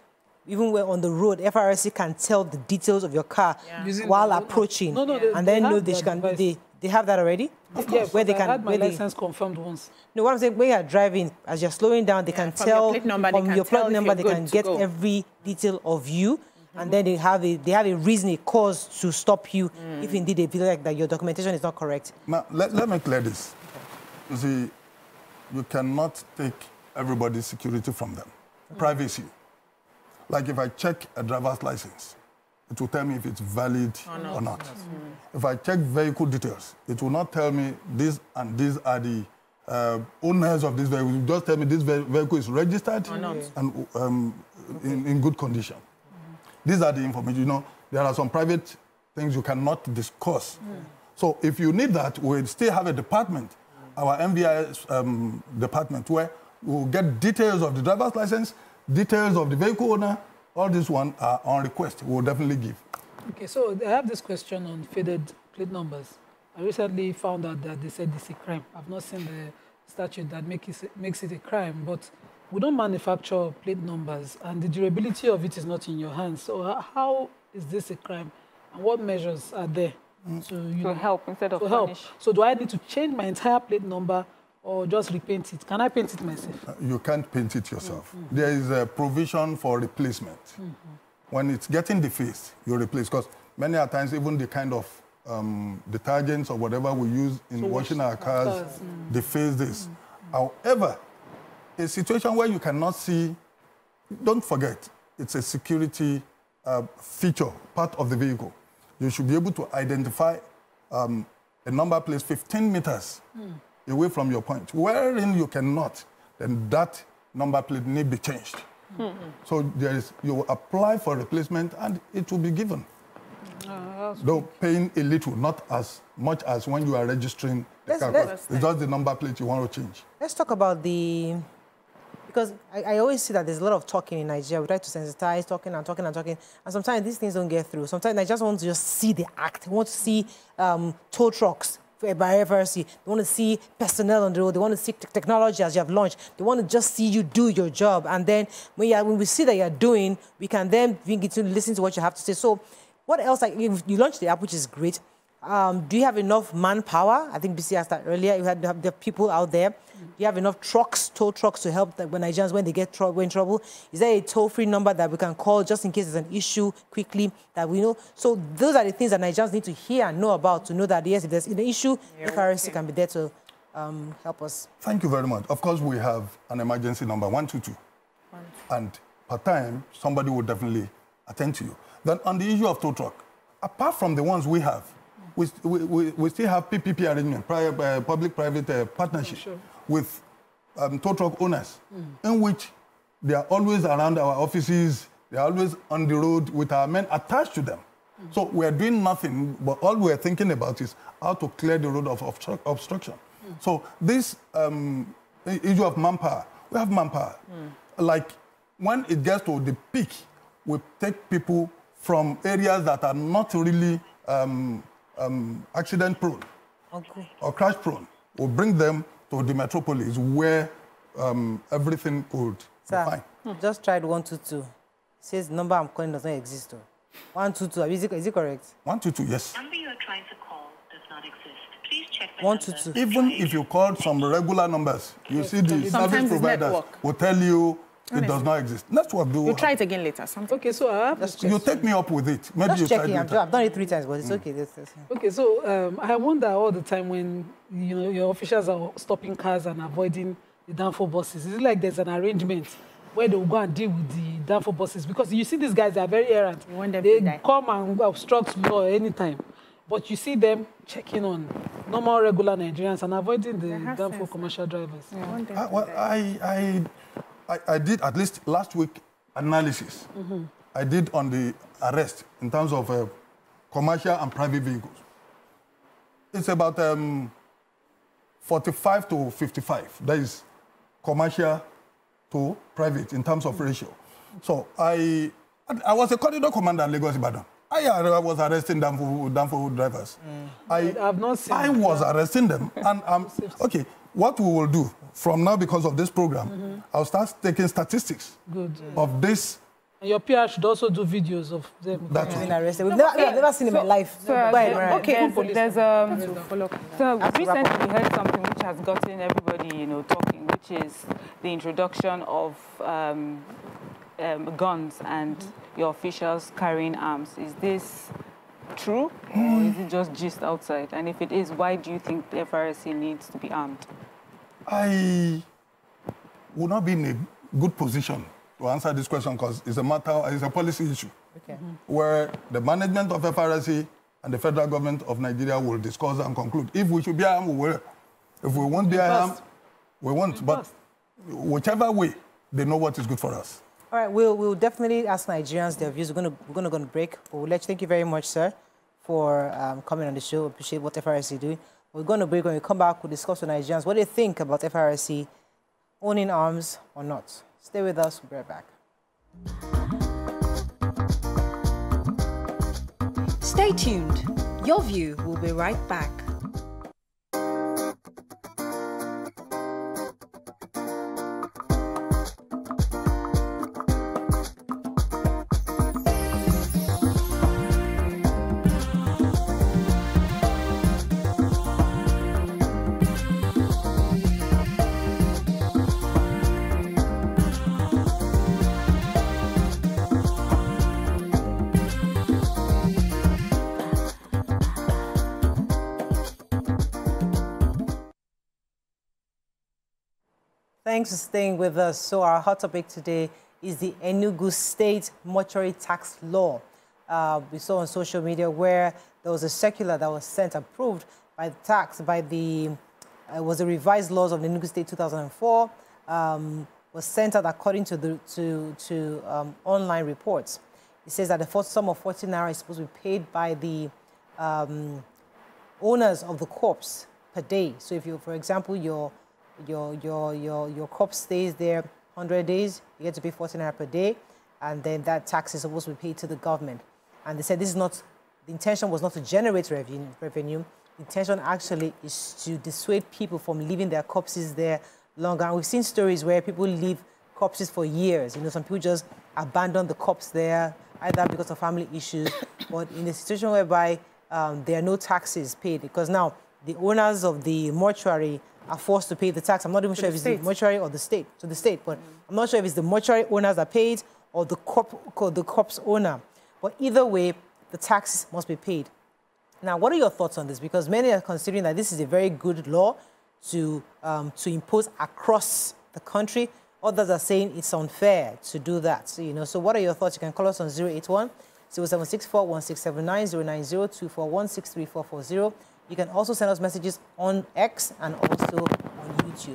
even when on the road, FRSC can tell the details of your car while approaching, and then know they have that already. Of course, where they can. I had my license confirmed once. No, what I'm saying, when you're driving, as you're slowing down, they can tell from your plate number, they can get every detail of you, and then they have a reason, a cause to stop you if indeed they feel like that your documentation is not correct. Now, let me clear this. You see, you cannot take everybody's security from them. Privacy. Like if I check a driver's license, it will tell me if it's valid or not. If I check vehicle details, it will not tell me this and these are the owners of this vehicle. It will just tell me this vehicle is registered and in good condition. These are the information. You know, there are some private things you cannot discuss. So if you need that, we'll still have a department, our MVIS department, where we'll get details of the driver's license, details of the vehicle owner. All these ones are on request. We'll definitely give. Okay, so I have this question on faded plate numbers. I recently found out that they said it's a crime. I've not seen the statute that makes it a crime, but we don't manufacture plate numbers, and the durability of it is not in your hands. So how is this a crime, and what measures are there to help instead of punish? So do I need to change my entire plate number or just repaint it? Can I paint it myself? You can't paint it yourself. There is a provision for replacement. When it's getting defaced, you replace. Because many a times, even the kind of detergents or whatever we use in washing our cars deface this. However, a situation where you cannot see, don't forget, it's a security feature, part of the vehicle. You should be able to identify a number plate 15 meters away from your point. Wherein you cannot, then that number plate need be changed. So you apply for replacement and it will be given. Though paying a little, not as much as when you are registering the car. It's just the number plate you want to change. Let's talk about because I always see that there's a lot of talking in Nigeria. We try to sensitize, talking, and sometimes these things don't get through. Sometimes Nigerians want to just see the act. They want to see tow trucks by FRSC. They want to see personnel on the road. They want to see technology as you have launched. They want to just see you do your job. And then when we see that you're doing, we can then begin to listen to what you have to say. So what else? Like, you launched the app, which is great. Do you have enough manpower? I think BC asked that earlier. You have the people out there. Do you have enough tow trucks to help when Nigerians, when they get in trouble? Is there a toll-free number that we can call just in case there's an issue quickly that we know? So those are the things that Nigerians need to hear and know about to know that, yes, if there's an issue, FRSC can be there to help us. Thank you very much. Of course, we have an emergency number, 122. And per time, somebody will definitely attend to you. Then on the issue of tow truck, apart from the ones we have, we still have PPP arrangement, public-private partnership with tow truck owners, in which they are always around our offices, they are always on the road with our men attached to them. So we are doing nothing, but all we are thinking about is how to clear the road of obstruction. So this issue of manpower, we have manpower. Like when it gets to the peak, we take people from areas that are not really accident prone or crash prone. We'll bring them to the metropolis where everything could be fine. Just tried 122. It says the number I'm calling does not exist. 122, is it correct? 122, yes. The number you are trying to call does not exist. Please check the 122. Even if you call some regular numbers, you see the service providers will tell you it does not exist. That's what do. We'll try it again later. Okay, so I have just you take me up with it. Maybe just you try it. I've done it 3 times, but it's okay. Okay, so I wonder all the time when your officials are stopping cars and avoiding the downfall buses. Is it like there's an arrangement where they will go and deal with the downfall buses? Because you see these guys, they are very errant. They come and obstruct law anytime. But you see them checking on normal, regular Nigerians and avoiding the downfall commercial drivers. I did, at least last week, analysis. I did on the arrest in terms of commercial and private vehicles. It's about 45 to 55. That is commercial to private in terms of ratio. So I was a corridor commander at Lagos Ibadan. I was arresting downfall drivers. I've not seen I was arresting them. And okay, what we will do from now, because of this program, I'll start taking statistics of this. And your PR should also do videos of them being arrested. I've never seen in my life. Okay, there's so recently we heard something which has gotten everybody, talking, which is the introduction of guns and your officials carrying arms. Is this true, or is it just gist outside? And if it is, why do you think the FRSC needs to be armed? I would not be in a good position to answer this question because it's a policy issue where the management of FRSC and the federal government of Nigeria will discuss and conclude. If we should be armed, we will. If we won't be armed, we won't. But whichever way, they know what is good for us. All right, we'll definitely ask Nigerians their views. We're going to go on break. But we'll let you. Thank you very much, sir, for coming on the show. Appreciate what FRSC is doing. We're going to break. When we come back, we'll discuss with Nigerians what they think about FRSC owning arms or not. Stay with us. We'll be right back. Stay tuned. Your View will be right back. Thanks for staying with us. So our hot topic today is the Enugu State Mortuary Tax Law. We saw on social media where there was a circular that was sent, approved by the tax, by the, it was the revised laws of the Enugu State 2004, was sent out according to the online reports. It says that the first sum of 14 naira is supposed to be paid by the owners of the corpse per day. So if you, for example, your corpse stays there 100 days, you get to pay 14 naira per day, and then that tax is supposed to be paid to the government. And they said this is not, the intention was not to generate revenue. The intention actually is to dissuade people from leaving their corpses there longer. And we've seen stories where people leave corpses for years. Some people just abandon the corpse there, either because of family issues, or in a situation whereby there are no taxes paid, because now the owners of the mortuary are forced to pay the tax. I'm not even sure if it's the mortuary or the state, but I'm not sure if it's the mortuary owners that paid or the corpse owner. But either way, the tax must be paid. Now, what are your thoughts on this? Because many are considering that this is a very good law to impose across the country. Others are saying it's unfair to do that. So what are your thoughts? You can call us on 0764-1679-090-241-63440. You can also send us messages on X and also on YouTube. Would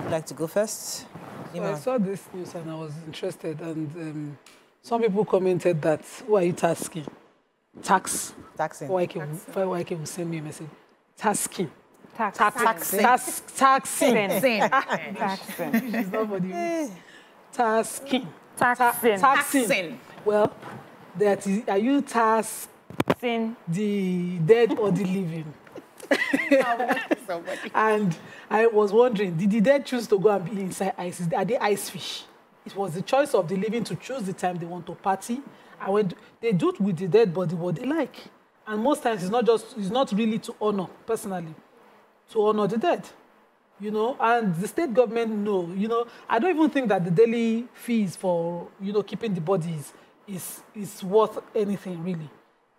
you like to go first? So I saw this news and I was interested, and some people commented that, who are you tasking? Taxing. YK will send me a message. Tasking. Taxing. Tasking. Well, are you tasking the dead or the living? And I was wondering, did the dead choose to go and be inside ice? Are they ice fish? It was the choice of the living to choose the time they want to party. And when they do it with the dead body, what they like. And most times it's not really to honor, personally, to honor the dead. And the state government I don't even think that the daily fees for, keeping the bodies is worth anything, really.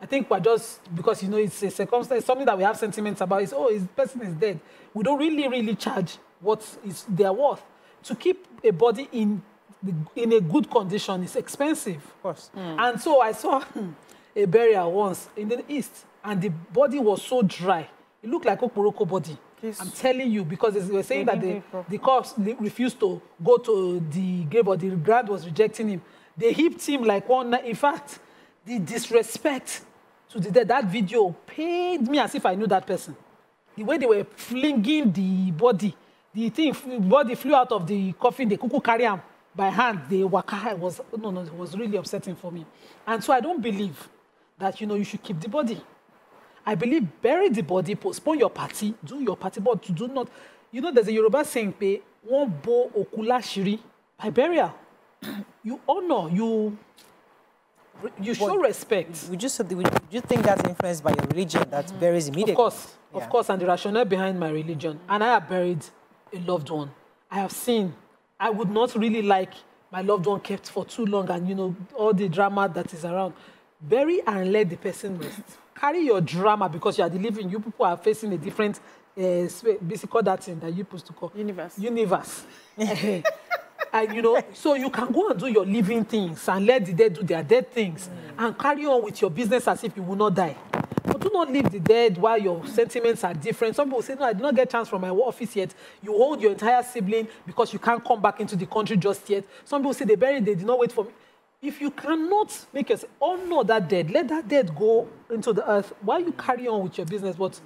I think we're just, because, it's a circumstance, something that we have sentiments about is, his person is dead. We don't really charge what is their worth. To keep a body in a good condition is expensive. Of course. And so I saw a burial once in the East, and the body was so dry. It looked like a Oporoko body. Yes. I'm telling you, because they were saying that the corpse refused to go to the grave, or the ground was rejecting him. They heaped him like one. In fact, the disrespect to the dead, that video pained me as if I knew that person. The way they were flinging the body, the body flew out of the coffin, they couldn't carry him by hand. It was really upsetting for me. And so I don't believe that, you should keep the body. I believe bury the body, postpone your party, do your party, but do not, there's a Yoruba saying, pay one bo okula shiri by burial. You honor, you show respect. Would you think that's influenced by your religion that buries immediately? Of course, and the rationale behind my religion. And I have buried a loved one. I have seen, I would not really like my loved one kept for too long, and all the drama that is around. Bury and let the person rest. Carry your drama, because you are the living. You people are facing a different, basically that thing that you supposed to call universe. And so you can go and do your living things and let the dead do their dead things and carry on with your business as if you will not die. But do not leave the dead while your sentiments are different. Some people say, no, I did not get a chance from my office yet. You hold your entire sibling because you can't come back into the country just yet. Some people say they buried, they did not wait for me. If you cannot make yourself honor that dead, let that dead go into the earth while you carry on with your business. But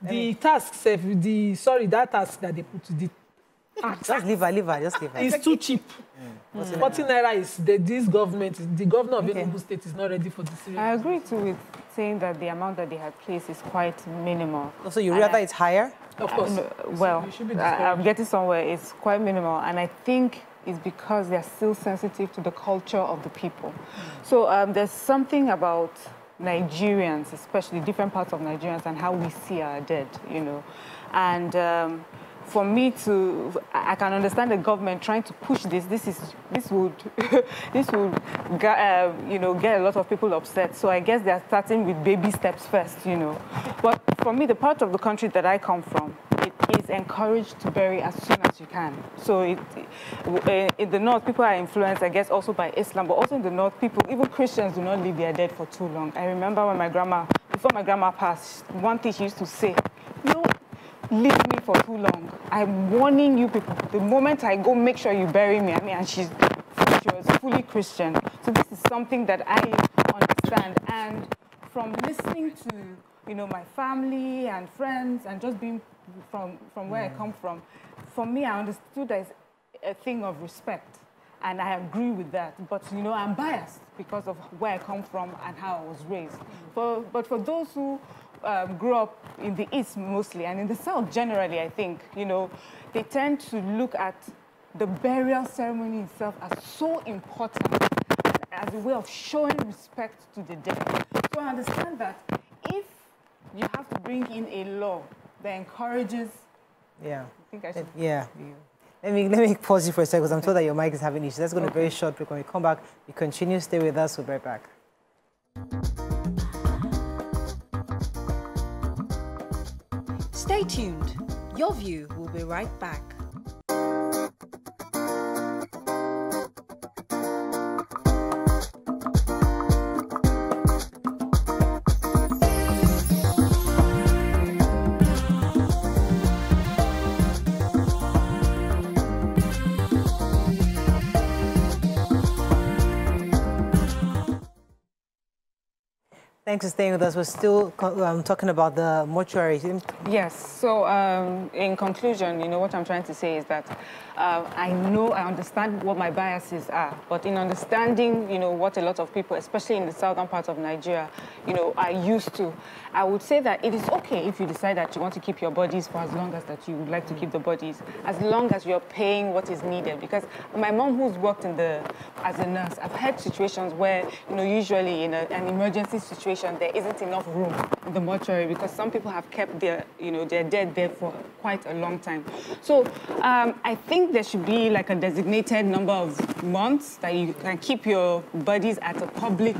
the task, that task that they put to the just leave her. It's too cheap. 40 naira is this government, the governor of Enugu State is not ready for this. I agree too with saying that the amount that they have placed is quite minimal. So you rather it's higher? Of course. Well, I'm getting somewhere. It's quite minimal, and I think it's because they're still sensitive to the culture of the people. So there's something about Nigerians, especially different parts of Nigerians, and how we see our dead, and. For me I can understand the government trying to push this. This would get a lot of people upset. So I guess they're starting with baby steps first, But for me, the part of the country that I come from, it is encouraged to bury as soon as you can. So in the north, people are influenced, I guess, also by Islam, but also in the north, even Christians do not leave their dead for too long. I remember when before my grandma passed, one thing she used to say, leave me for too long. I'm warning you people. The moment I go, make sure you bury me. And she was fully Christian. So this is something that I understand. And from listening to, my family and friends, and just being from where I come from, for me, I understood that it's a thing of respect. And I agree with that. But, I'm biased because of where I come from and how I was raised. But for those who grew up in the East mostly, and in the South generally, I think, they tend to look at the burial ceremony itself as so important, as a way of showing respect to the dead. So I understand that if you have to bring in a law that encourages... Yeah. I think I should... Yeah. Let me pause you for a second, because I'm told that your mic is having issues. Let's go to a very short break. When we come back, we continue. Stay with us. We'll be right back. Stay tuned. Your View will be right back. Thanks for staying with us. We're still talking about the mortuary. Yes. So in conclusion, what I'm trying to say is that I understand what my biases are, but in understanding, what a lot of people, especially in the southern part of Nigeria, are used to, I would say that it is okay if you decide that you want to keep your bodies for as long as that you would like to keep the bodies, as long as you're paying what is needed. Because my mom, who's worked as a nurse, I've had situations where, usually in an emergency situation, there isn't enough room in the mortuary because some people have kept their dead there for quite a long time. So I think there should be like a designated number of months that you can keep your bodies at a public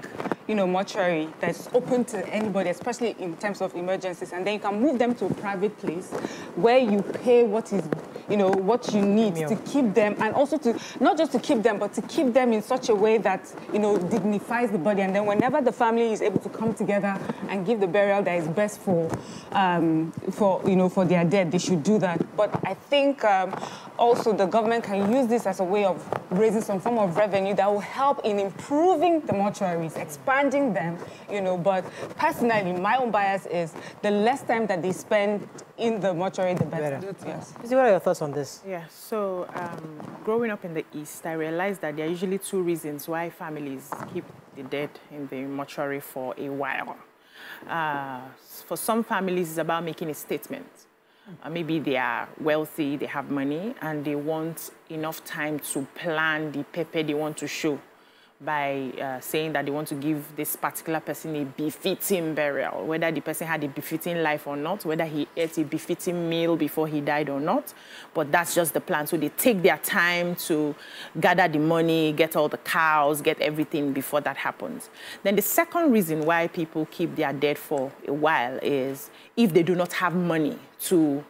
mortuary that's open to anybody, especially in terms of emergencies. And then you can move them to a private place where you pay what is, what you need to keep them, and also to, not just to keep them, but to keep them in such a way that, dignifies the body. And then whenever the family is able to come together and give the burial that is best for their dead, they should do that. But I think also the government can use this as a way of raising some form of revenue that will help in improving the mortuaries, expanding them, But personally, my own bias is the less time that they spend in the mortuary, the better. Yes. What are your thoughts on this? Yeah, so growing up in the East, I realized that there are usually two reasons why families keep the dead in the mortuary for a while. For some families, it's about making a statement. Maybe they are wealthy, they have money, and they want enough time to plan the pepper they want to show by saying that they want to give this particular person a befitting burial, whether the person had a befitting life or not, whether he ate a befitting meal before he died or not. But that's just the plan. So they take their time to gather the money, get all the cows, get everything before that happens. Then the second reason why people keep their dead for a while is if they do not have money to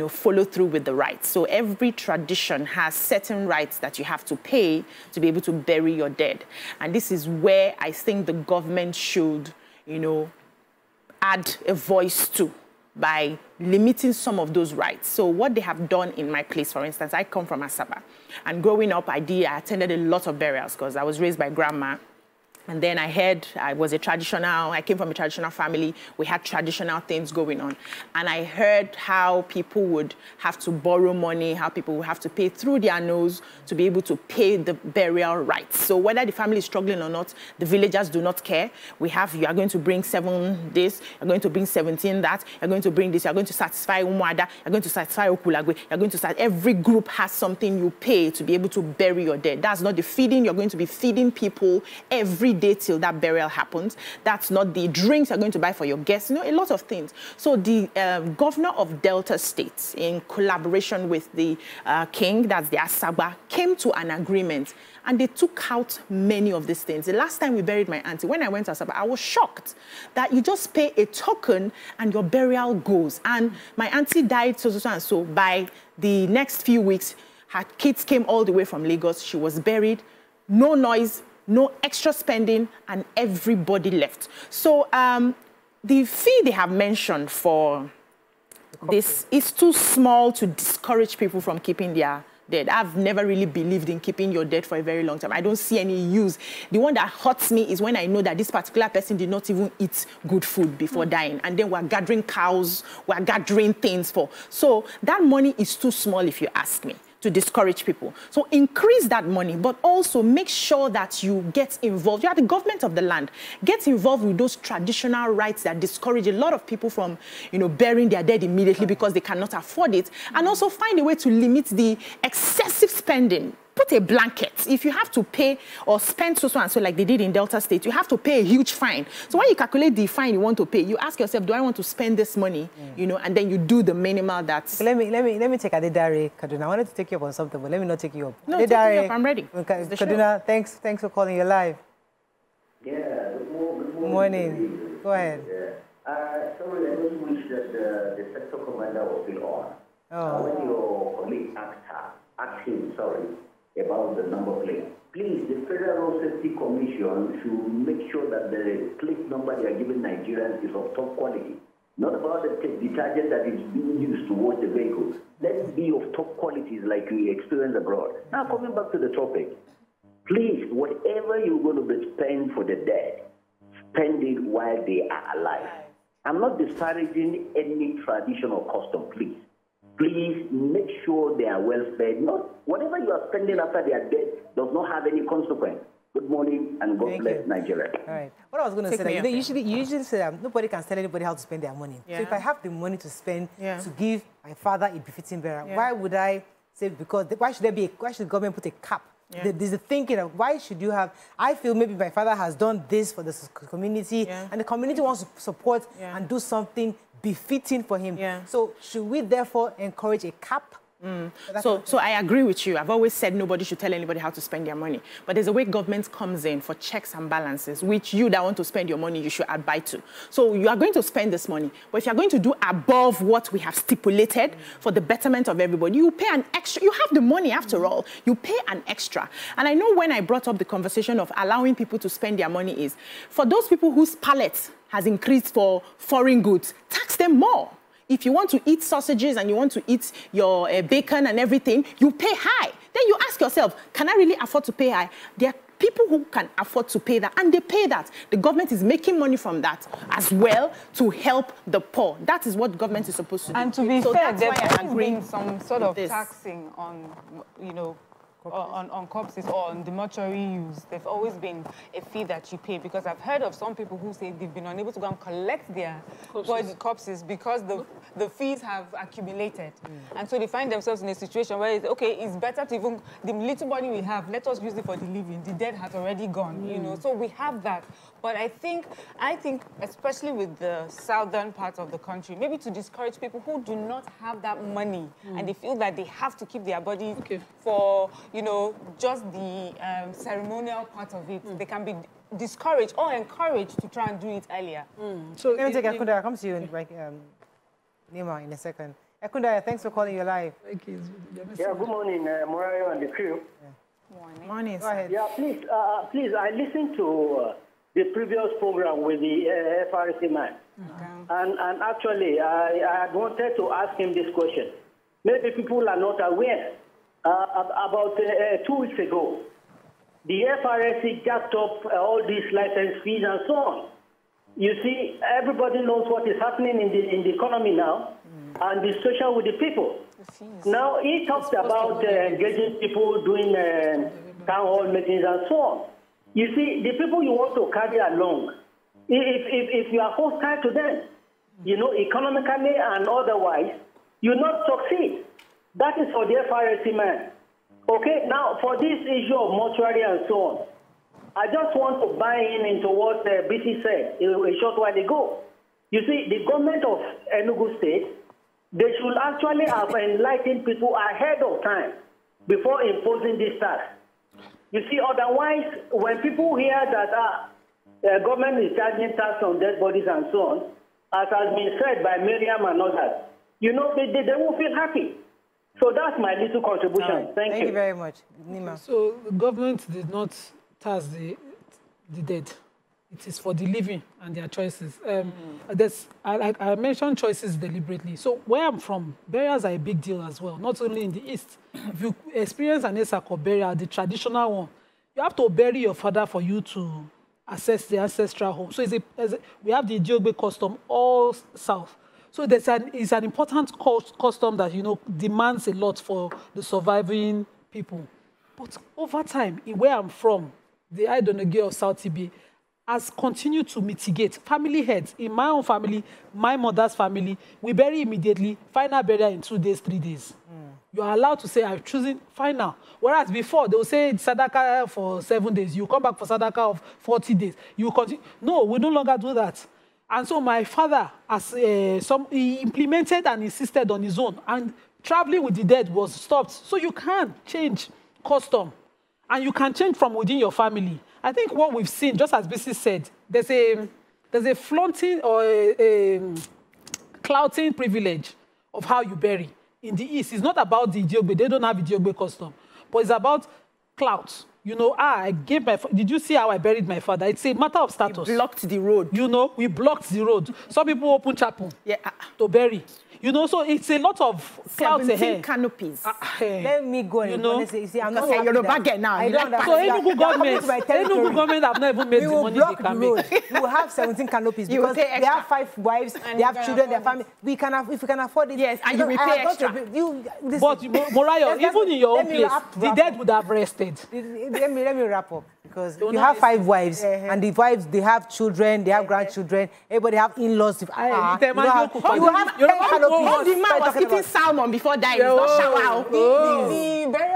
follow through with the rites. So every tradition has certain rites that you have to pay to be able to bury your dead. And this is where I think the government should, add a voice to by limiting some of those rights. So what they have done in my place, for instance, I come from Asaba. And growing up, I attended a lot of burials because I was raised by grandma. And then I came from a traditional family. We had traditional things going on. And I heard how people would have to borrow money, how people would have to pay through their nose to be able to pay the burial rights. So whether the family is struggling or not, the villagers do not care. You are going to bring 7 this, you're going to bring 17 that, you're going to bring this, you're going to satisfy Umuada, you're going to satisfy Okulagwe, you're going to satisfy. Every group has something you pay to be able to bury your dead. That's not the feeding. You're going to be feeding people every day till that burial happens. That's not the drinks you're going to buy for your guests. A lot of things. So the governor of Delta State, in collaboration with the king, that's the Asaba, came to an agreement, and they took out many of these things. The last time we buried my auntie, when I went to Asaba, I was shocked that you just pay a token and your burial goes. And my auntie died so and so. By the next few weeks, her kids came all the way from Lagos. She was buried, no noise, no extra spending, and everybody left. So the fee they have mentioned for this is too small to discourage people from keeping their dead. I've never really believed in keeping your dead for a very long time. I don't see any use. The one that hurts me is when I know that this particular person did not even eat good food before dying. And then we're gathering cows, we're gathering things for. So that money is too small, if you ask me, to discourage people. So increase that money, but also make sure that you get involved. You are the government of the land. Get involved with those traditional rites that discourage a lot of people from, burying their dead immediately because they cannot afford it. And also find a way to limit the excessive spending. Put a blanket. If you have to pay or spend so and so like they did in Delta State, you have to pay a huge fine. So when you calculate the fine you want to pay, you ask yourself, do I want to spend this money? And then you do the minimal that's... Let me take Adedare, Kaduna. I wanted to take you up on something, but let me not take you up. No, take me up. I'm ready. Kaduna, thanks for calling. You're live. Yeah, good morning. Go ahead. Sorry, I just wish that the sector commander was still on. When your colleague asked him, about the number plate. Please, the Federal Road Safety Commission should make sure that the plate number they are giving Nigerians is of top quality. Not about the detergent that is being used to wash the vehicles. Let it be of top qualities like we experience abroad. Now, coming back to the topic, please, whatever you're going to spend for the dead, spend it while they are alive. I'm not disparaging any tradition or custom, please. Please make sure they are well fed. Not whatever you are spending after they are dead does not have any consequence. Good morning and God bless Nigeria. All right. What I was going to say, you usually say that nobody can tell anybody how to spend their money. Yeah. So if I have the money to spend to give my father a befitting burial, why would I say, because why should the government put a cap? Yeah. There's a thinking of why should you have, I feel maybe my father has done this for the community and the community wants to support and do something befitting for him. Yeah. So should we therefore encourage a cap? So I agree with you. I've always said nobody should tell anybody how to spend their money. But there's a way government comes in for checks and balances, which you that want to spend your money, you should abide to. So you are going to spend this money. But if you're going to do above what we have stipulated for the betterment of everybody, you pay an extra. You have the money after all. You pay an extra. And I know when I brought up the conversation of allowing people to spend their money is, for those people whose palate has increased for foreign goods, tax them more. If you want to eat sausages and you want to eat your bacon and everything, you pay high. Then you ask yourself, can I really afford to pay high? There are people who can afford to pay that, and they pay that. The government is making money from that as well to help the poor. That is what government is supposed to do. And to be fair, there's always been some sort of taxing on, you know, on corpses or on the mortuary use. There's always been a fee that you pay, because I've heard of some people who say they've been unable to go and collect their corpses because the fees have accumulated. And so they find themselves in a situation where it's, okay, it's better to even, the little money we have, let us use it for the living. The dead has already gone, you know. So we have that. But I think, especially with the southern part of the country, maybe to discourage people who do not have that money and they feel that they have to keep their body for, you know, just the ceremonial part of it. They can be discouraged or encouraged to try and do it earlier. So let me take Akunda. I'll come to you in, Nima in a second. Akunda, thanks for calling you live. Thank you. Yeah, good morning, Morayo and the crew. Morning. Go ahead. Yeah, please, I listened to the previous program with the FRSC man. And actually, I had wanted to ask him this question. Maybe people are not aware. About 2 weeks ago, the FRSC jacked up all these license fees and so on. You see, everybody knows what is happening in the economy now, and the social with the people. Now, he talked about engaging people, doing town hall meetings and so on. You see, the people you want to carry along, if you are hostile to them, you know, economically and otherwise, you not succeed. That is for the FRSC man. Okay, now for this issue of mortuary and so on, I just want to buy into what BC said a short while ago. You see, the government of Enugu State, they should actually have enlightened people ahead of time before imposing this tax. You see, otherwise, when people hear that government is charging tax on dead bodies and so on, as has been said by Miriam and others, you know, they won't feel happy. So that's my little contribution. Thank you. Thank you very much. Nima. So the government did not tax the dead. It is for the living and their choices. I mentioned choices deliberately. So where I'm from, burials are a big deal as well, not only in the East. If you experience an Esako burial, the traditional one, you have to bury your father for you to access the ancestral home. So we have the Idiogbe custom all south. So it's an important custom that, you know, demands a lot for the surviving people. But over time, where I'm from, the Idonege of South Ibi has continued to mitigate. Family heads, in my own family, my mother's family, we bury immediately, final burial in 2 days, 3 days. You are allowed to say, I've chosen final. Whereas before, they will say Sadaka for 7 days. You come back for Sadaka of 40 days. You continue. No, we no longer do that. And so my father, he implemented and insisted on his own. And traveling with the dead was stopped. So you can't change custom. And you can change from within your family. I think what we've seen, just as BC said, there's a flaunting or a clouting privilege of how you bury. In the East, it's not about the Idiogbe. They don't have Idiogbe custom. But it's about clout. you know, I gave my... Did you see how I buried my father? It's a matter of status. We blocked the road. You know, we blocked the road. Some people open chapel to bury. You know, so it's a lot of clouds ahead. Canopies. Let me go. You know, you see, I'm not you're a bagger now. I don't so Enugu government have not even made the money they can make. We will have 17 canopies because they have 5 wives, they have children, their family. We can if we can afford it. Yes, and you will pay extra. But Morayo, even in your own place, the dead would have rested. Let me wrap up. Because you have 5 wives, and the wives, they have children, they have grandchildren, everybody have in-laws. You have 10 canopies. The man was eating salmon before dying. It's not shower.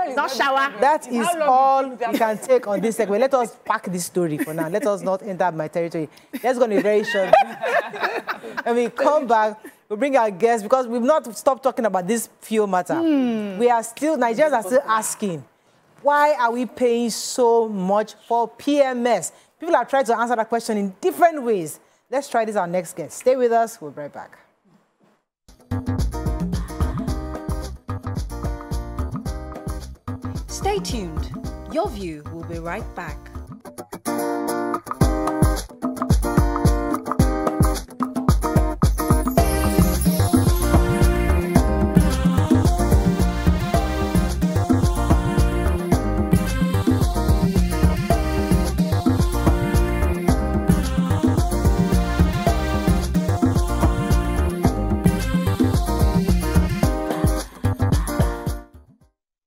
It's not shower. That is all we can take on this segment. Let us pack this story for now. Let us not enter my territory. That's going to be very short. When we come back, we'll bring our guests because we've not stopped talking about this fuel matter. We are still, Nigerians are still asking, why are we paying so much for PMS? People are trying to answer that question in different ways. Let's try this, our next guest. Stay with us. We'll be right back. Stay tuned. Your View will be right back.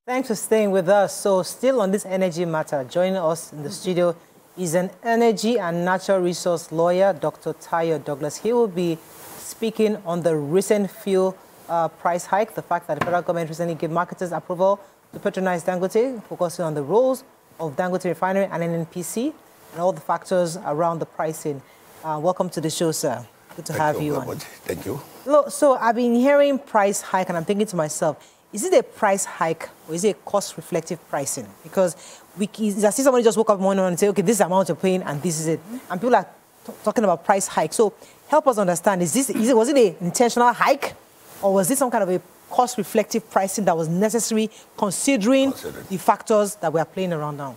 Thanks for staying with us. So still on this energy matter, joining us in the studio is an energy and natural resource lawyer, Dr. Tayo Douglas. He will be speaking on the recent fuel price hike, the fact that the federal government recently gave marketers approval to patronize Dangote, focusing on the roles of Dangote Refinery and NNPC and all the factors around the pricing. Welcome to the show, sir. Good to have you on. Thank you. Look, so I've been hearing price hike, and I'm thinking to myself, is it a price hike or is it a cost-reflective pricing? Because it's as if somebody just woke up one morning and say, okay, this is the amount you're paying and this is it. And people are talking about price hike. So help us understand, was it an intentional hike or was this some kind of a cost-reflective pricing that was necessary considering the factors that we are playing around now?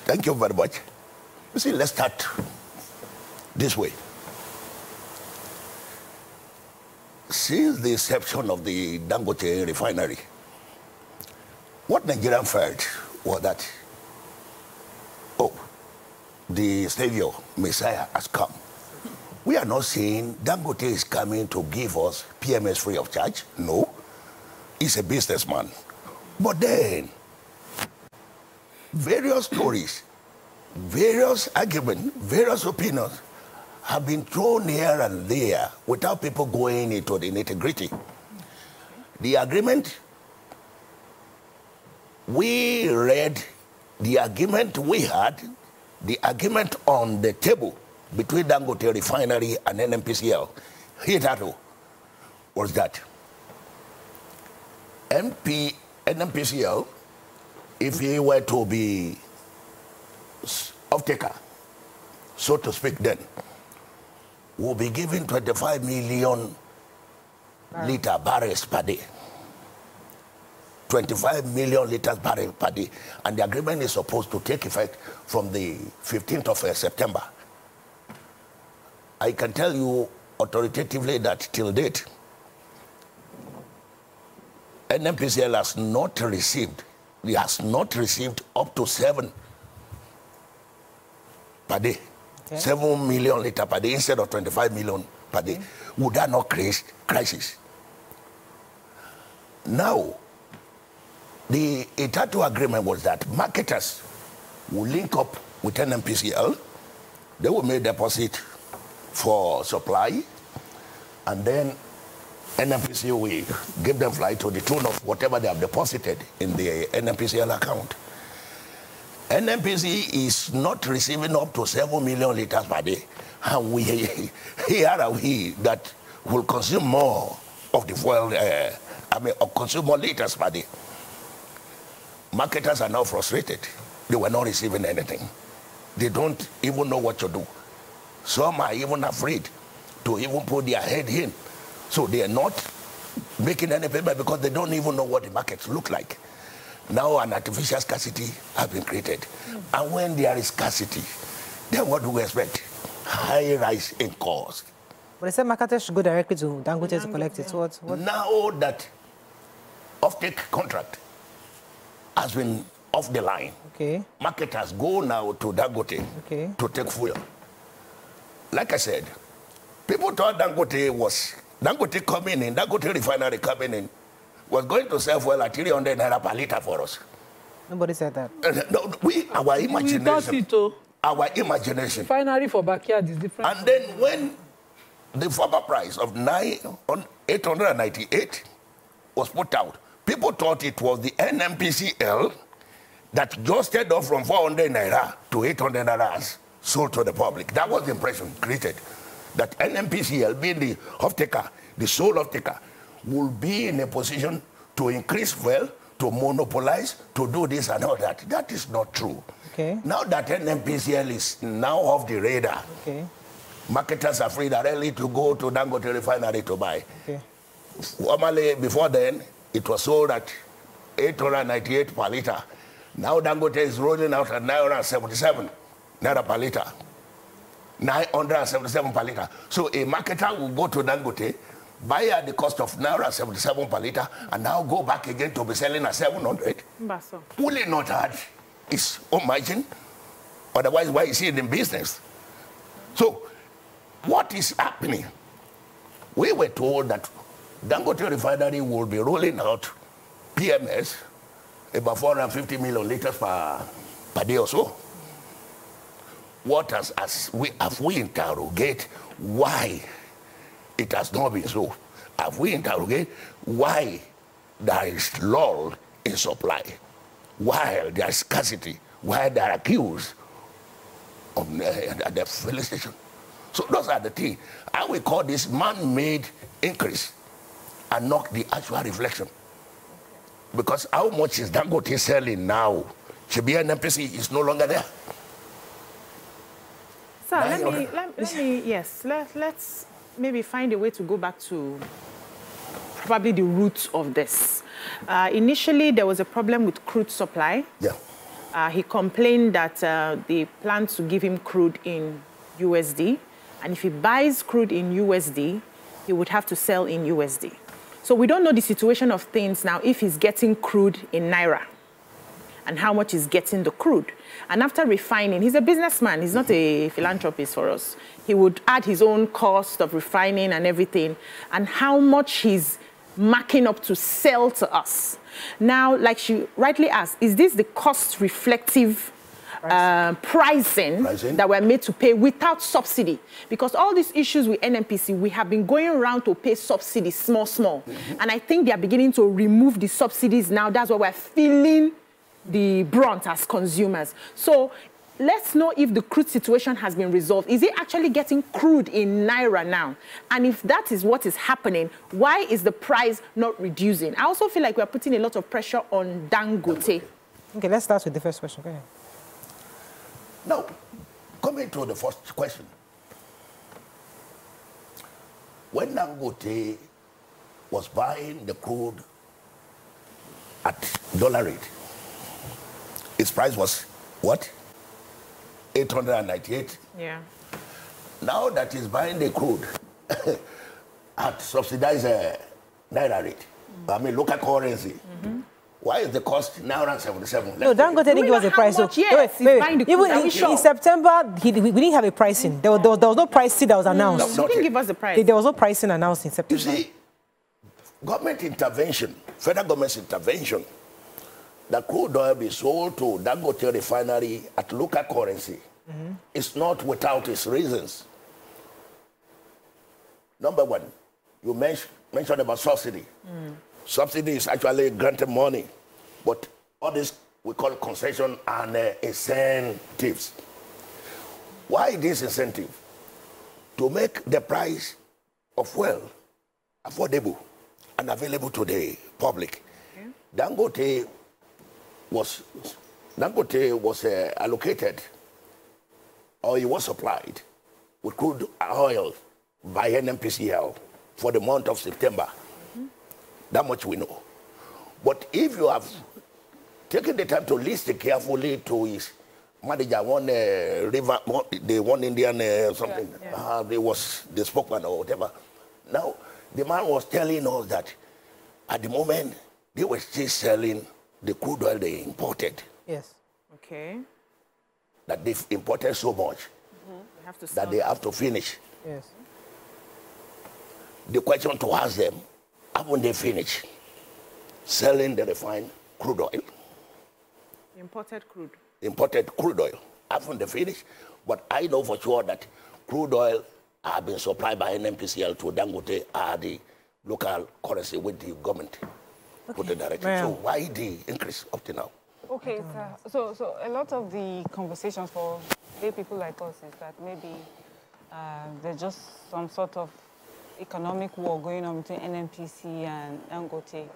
Thank you very much. You see, let's start this way. Since the inception of the Dangote refinery, what Nigeria felt was that, oh, the Savior, Messiah has come. We are not saying Dangote is coming to give us PMS free of charge. No, he's a businessman. But then, various stories, various arguments, various opinions have been thrown here and there without people going into the nitty-gritty. The agreement, we read the agreement we had, the agreement on the table between Dangote Refinery and NNPCL, hitherto, was that NNPCL, if he were to be off-taker, so to speak then, will be given 25 million liter barrels per day. 25 million liters barrels per day. And the agreement is supposed to take effect from the 15th of September. I can tell you authoritatively that till date, NNPCL has not received up to 7 per day. Okay. 7 million liters per day instead of 25 million per day. Would that not create crisis? Now, the hitherto agreement was that marketers will link up with NNPCL, they will make deposit for supply, and then NNPCL will give them flight to the tune of whatever they have deposited in the NNPCL account. NNPC is not receiving up to 7 million liters per day. And here are we that will consume more of the fuel, consume more liters per day. Marketers are now frustrated. They were not receiving anything. They don't even know what to do. Some are even afraid to even put their head in. So they are not making any payment because they don't even know what the markets look like. Now an artificial scarcity has been created. And when there is scarcity, then what do we expect? High rise in cost. But they said marketers should go directly to Dangote to collect it. What? Now that offtake contract has been off the line, okay, marketers go now to Dangote to take fuel. Like I said, people thought Dangote coming in, Dangote refinery coming in, was going to sell fuel at 300 naira per liter for us. Nobody said that. No, our imagination. We thought it too. Our imagination. Refinery for backyard is different. And then when the former price of 898 was put out, people thought it was the NMPCL that adjusted off from 400 naira to 800 naira sold to the public. That was the impression created, that NMPCL, being the off-taker, the sole off-taker, will be in a position to increase fuel, to monopolize, to do this and all that. That is not true. Okay. Now that NMPCL is now off the radar, marketers are free directly to go to Dangote refinery to buy. Okay. Normally, before then, it was sold at 898 per liter. Now Dangote is rolling out at 977 naira per liter. 977 per liter. So a marketer will go to Dangote, buy at the cost of naira 77 per liter, and now go back again to be selling at 700. Will it not add its own margin? Otherwise, why is he in business? So, what is happening? We were told that Dangote refinery will be rolling out PMS, about 450 million liters per day or so. What have we interrogate why it has not been so? Have we interrogate why there is lull in supply, while there is scarcity, while there are queues at the filling station? So those are the things. I will call this man-made increase and not the actual reflection. Because how much is Dangote selling now? Should be an NPC is no longer there. So let's maybe find a way to go back to probably the roots of this. Initially, there was a problem with crude supply. Yeah. He complained that they plan to give him crude in USD. And if he buys crude in USD, he would have to sell in USD. So we don't know the situation of things now if he's getting crude in Naira and how much he's getting the crude. And after refining, he's a businessman, he's not a philanthropist for us. He would add his own cost of refining and everything, and how much he's marking up to sell to us. Now, like she rightly asked, is this the cost reflective pricing that we're made to pay without subsidy? Because all these issues with NNPC, we have been going around to pay subsidies small. And I think they are beginning to remove the subsidies now. That's why we're feeling the brunt as consumers. So let's know if the crude situation has been resolved. Is he actually getting crude in Naira now? And if that is what is happening, why is the price not reducing? I also feel like we're putting a lot of pressure on Dangote. Okay, let's start with the first question. Go ahead. Now, coming to the first question. When Dangote was buying the crude at dollar rate, its price was what? 898? Yeah. Now that he's buying the crude at subsidized Naira rate, I mean local currency, why is the cost now around 77? No, Dangote didn't give us a price. So, even in September, we didn't have a pricing. There was no pricing that was announced. No, he didn't give us the price. There was no pricing announced in September. You see, government intervention, federal government's intervention, the crude oil be sold to Dangote refinery at local currency. It's not without its reasons. Number one, you mentioned about subsidy. Subsidy is actually granted money, but all this we call concession and incentives. Why this incentive? To make the price of fuel affordable and available to the public. Dangote was allocated, or he was supplied with crude oil by NNPCL for the month of September. That much we know. But if you have taking the time to listen carefully to his manager, one river, the one Indian something, the spokesman or whatever. Now, the man was telling us that at the moment, they were still selling the crude oil they imported. Yes. Okay. That they've imported so much that they have to finish. Yes. The question to ask them, haven't they finished selling the refined crude oil? Imported crude. Imported crude oil. Haven't they finished? But I know for sure that crude oil have been supplied by NNPCL to Dangote at the local currency with the government. Put the direction. So why the increase up to now? Okay, sir. So a lot of the conversations for lay people like us is that maybe there's just some sort of economic war going on between NNPC and Dangote.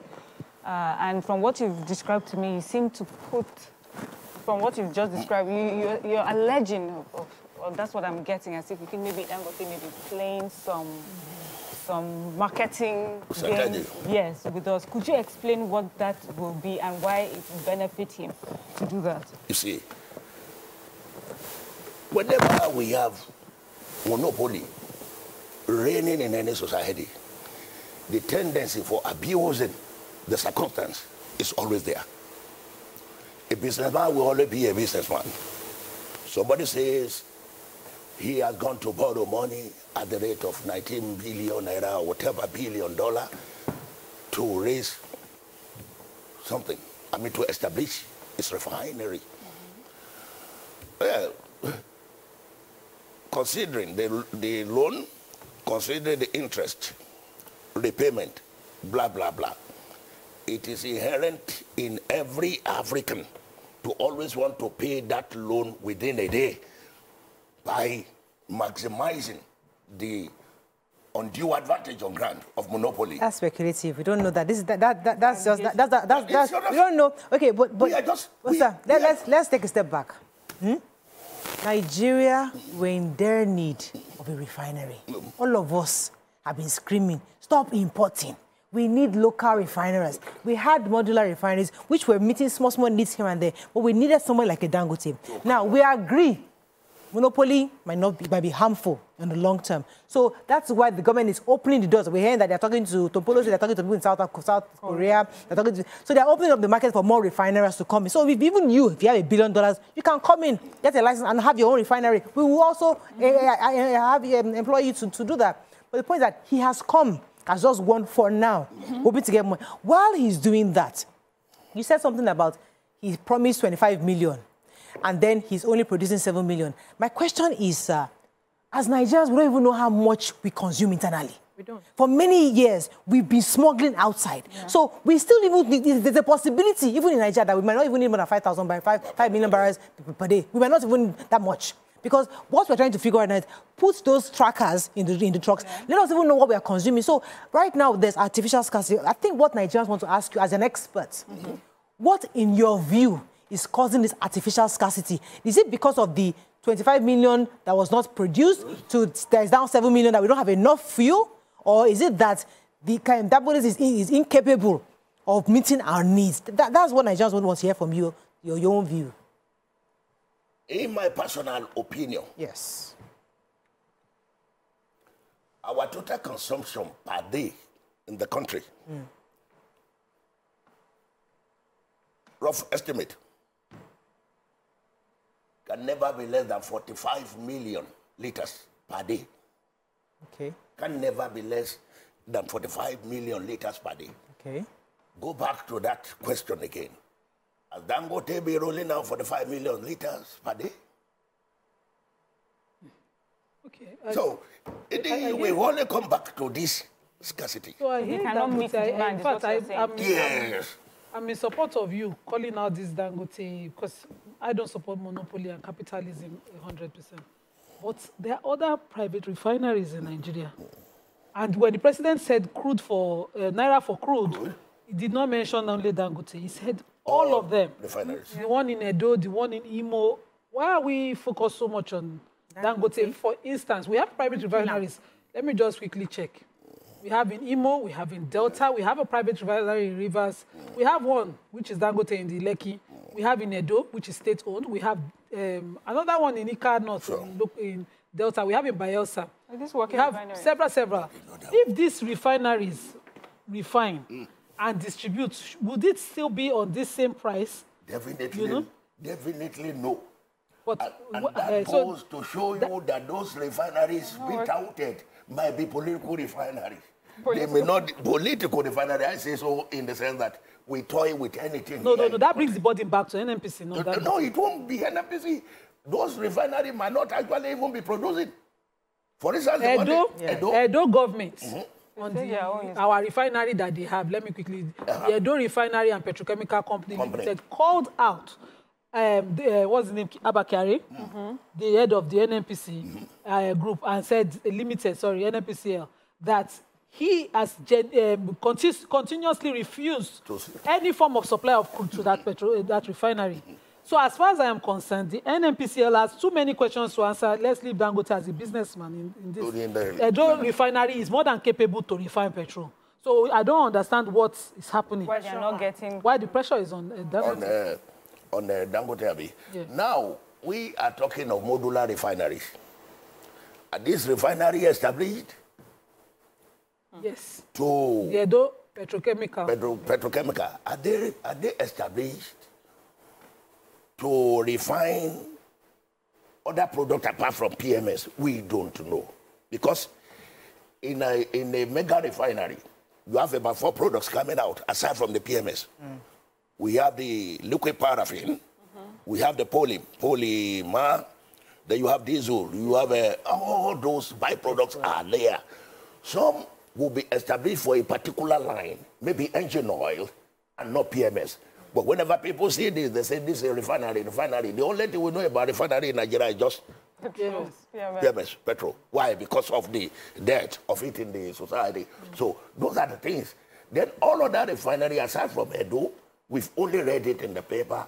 And from what you've described to me, you seem to put, from what you've just described, you're alleging or that's what I'm getting, as if you think maybe Dangote may be playing some marketing games, yes, with us. Could you explain what that will be and why it will benefit him to do that? You see, whenever we have monopoly reigning in any society, the tendency for abusing the circumstance is always there. A businessman will always be a businessman. Somebody says he has gone to borrow money at the rate of 19 billion naira or whatever $billion to raise something. I mean, to establish his refinery. Well, considering the loan, considering the interest, repayment, blah, blah, blah, it is inherent in every African to always want to pay that loan within a day by maximizing the undue advantage on ground of monopoly. That's speculative. We don't know that. This is that's just that's we don't know. Okay, but let's take a step back. Nigeria were in their need of a refinery. All of us have been screaming, stop importing. We need local refineries. We had modular refineries, which were meeting small needs here and there, but we needed someone like a Dangote. Now, we agree, monopoly might be harmful in the long term. So that's why the government is opening the doors. We're hearing that they're talking to Topolo, they're talking to people in South Korea. So they're opening up the market for more refineries to come in. So if even you have $1 billion, you can come in, get a license, and have your own refinery. We will also employ you to do that. But the point is that he has come as just one for now, hoping to get more. While he's doing that, you said something about he promised 25 million, and then he's only producing 7 million. My question is, as Nigerians, we don't even know how much we consume internally. We don't. For many years, we've been smuggling outside. Yeah. So we still even, there's a possibility, even in Nigeria, that we might not even need more than 5 million barrels per day. We might not even that much. Because what we're trying to figure out now is put those trackers in the trucks. Yeah. Let us even know what we are consuming. So right now, there's artificial scarcity. I think what Nigerians want to ask you as an expert, what in your view is causing this artificial scarcity? Is it because of the 25 million that was not produced there's down 7 million that we don't have enough fuel? Or is it that the Dangote is incapable of meeting our needs? That's what Nigerians want to hear from you, your own view. In my personal opinion, yes, our total consumption per day in the country, rough estimate, can never be less than 45 million liters per day. Okay. Can never be less than 45 million liters per day. Okay. Go back to that question again. Has Dangote be rolling out 45 million liters per day? Okay. So, we only come back to this scarcity. So I hear Dangote. In fact, I'm in support of you calling out this Dangote because I don't support monopoly and capitalism 100%. But there are other private refineries in Nigeria. And when the president said naira for crude, he did not mention only Dangote. He said all of them. Refineries. The one in Edo, the one in Imo. Why are we focused so much on Dangote? For instance, we have private refineries. Let me just quickly check. We have in Imo, we have in Delta, we have a private refinery in Rivers. We have one, which is Dangote in the Lekki. We have in Edo, which is state-owned. We have another one in Ika North, in Delta. We have in Bayelsa. We have several. If these refineries refine and distribute, would it still be on this same price? Definitely, definitely no. But, and that goes to show you that those refineries be touted might be political refineries. They may not political refineries. I say so in the sense that we toy with anything. No. That brings the burden back to NNPC. No, it won't be NNPC. Those refineries might not actually even be producing. For instance, Edo government. On our refinery that they have, let me quickly, the Edo Refinery and Petrochemical Company Limited called out what's the name, Abakari, the head of the NNPC group, and said, NNPCL, that he has continuously refused any form of supply of crude to that refinery. So as far as I am concerned, the NNPCL has too many questions to answer. Let's leave Dangote as a businessman in this. Edo refinery is more than capable to refine petrol. So I don't understand what is happening. Why they're not getting... Why the pressure is on Dangote. On Dangote. Yeah. Now, we are talking of modular refineries. Are these refineries established? Yes. To the Edo Petrochemical. Petrochemical. Are they established to refine other products apart from PMS? We don't know. Because in a mega refinery, you have about 4 products coming out aside from the PMS. We have the liquid paraffin, we have the polymer, then you have diesel, you have all those byproducts are there. Some will be established for a particular line, maybe engine oil and not PMS. But whenever people see this, they say this is a refinery. The only thing we know about refinery in Nigeria is just PMS, petrol. Why? Because of the debt of it in the society. So those are the things. Then all of that refinery, aside from Edo, we've only read it in the paper.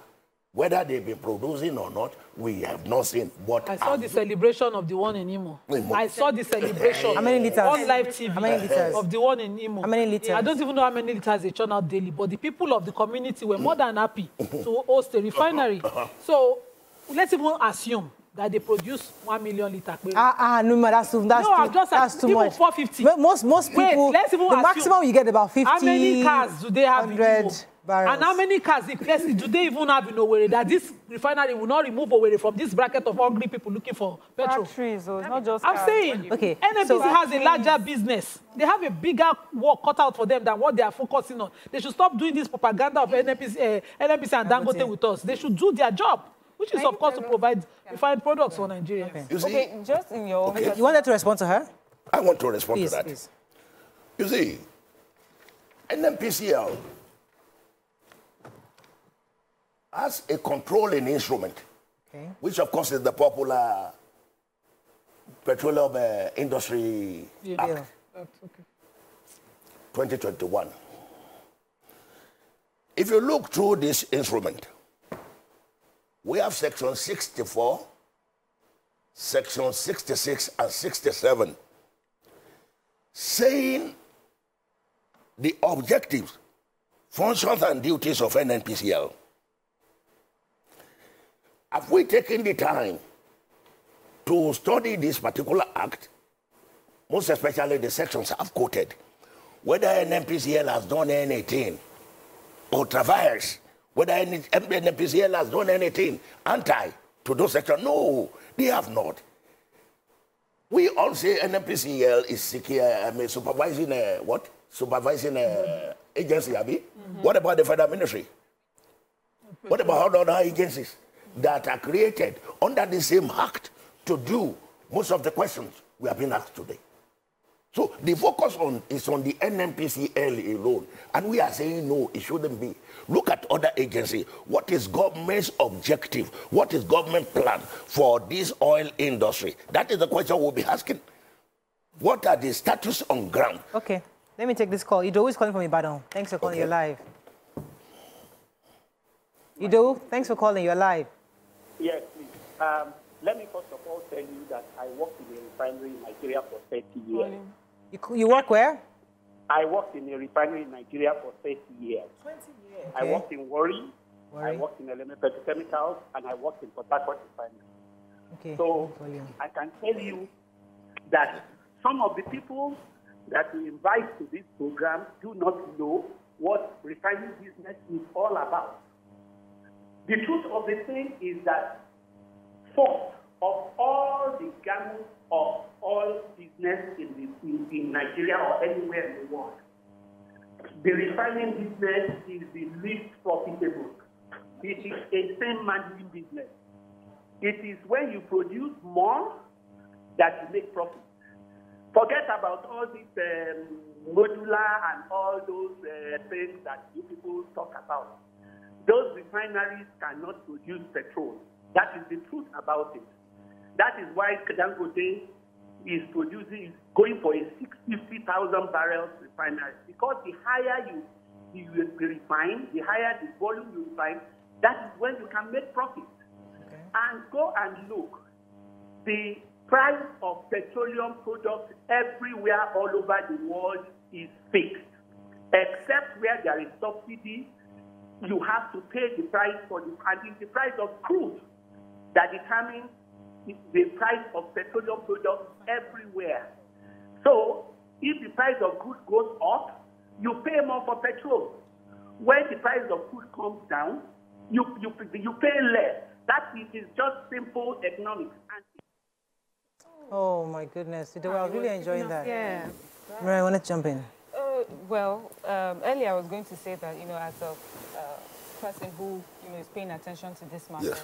Whether they've been producing or not, we have not seen. But I saw the celebration of the one in Imo. I saw the celebration. How many liters? On live TV. How many liters? Of the one in Imo. How many liters? I don't even know how many liters they churn out daily, but the people of the community were more than happy to host a refinery. So let's even assume that they produce 1 million liters. No, that's too much. 450. Most people, let's even the maximum you get about 50. How many cars do they have 100 barrels. And how many cars do they even have in Owerri that this refinery will not remove Owerri from this bracket of hungry people looking for petrol? Factories, it's not just I'm saying, okay, NNPC has a larger business. They have a bigger work cut out for them than what they are focusing on. They should stop doing this propaganda of NNPC and Dangote with us. They should do their job, which is, of course, to provide refined products for Nigeria. Okay, just in your... Okay. You wanted to respond to her? I want to respond to that. Please. You see, NNPCL has a controlling instrument, which, of course, is the popular Petroleum Industry Act, 2021. If you look through this instrument, we have section 64, section 66, and 67 saying the objectives, functions, and duties of NNPCL. Have we taken the time to study this particular act, most especially the sections I've quoted, whether NNPCL has done anything or traverse, whether NNPCL has done anything anti to those sections? No, they have not. We all say NNPCL is supervising what? Supervising agency, Abi? What about the federal ministry? What about other agencies that are created under the same act to do most of the questions we have been asked today? So the focus is on the NNPCL alone. And we are saying, no, it shouldn't be. Look at other agencies. What is government's objective? What is government plan for this oil industry? That is the question we'll be asking. What are the status on ground? Okay, let me take this call. Ido is calling from Ibadan. Thanks for calling. You're live. Ido, thanks for calling. You're live. Yes, please. Let me first of all tell you that I worked in a refinery in Nigeria for 30 years. You work where? I worked in a refinery in Nigeria for 30 years. 20 years. I worked in Warri, I worked in Element Petrochemicals, and I worked in Port Harcourt refinery. Okay. So I can tell you that some of the people that we invite to this program do not know what refining business is all about. The truth of the thing is that first of all the gamut of all business in Nigeria or anywhere in the world, the refining business is the least profitable. It is a same managing business. It is when you produce more that you make profit. Forget about all this modular and all those things that you people talk about. Those refineries cannot produce petrol. That is the truth about it. That is why Dangote is going for a 50,000 barrels refinery. Because the higher you refine, the higher the volume you refine, that is when you can make profit. Okay. And go and look. The price of petroleum products everywhere all over the world is fixed. Except where there is subsidy, you have to pay the price for the, and it's the price of crude that determines the price of petroleum products everywhere. So, if the price of crude goes up, you pay more for petrol. When the price of crude comes down, you pay less. That is just simple economics. Oh my goodness, I was really enjoying that. Yeah. Right, I want to jump in. Earlier I was going to say that, as a person who, is paying attention to this market,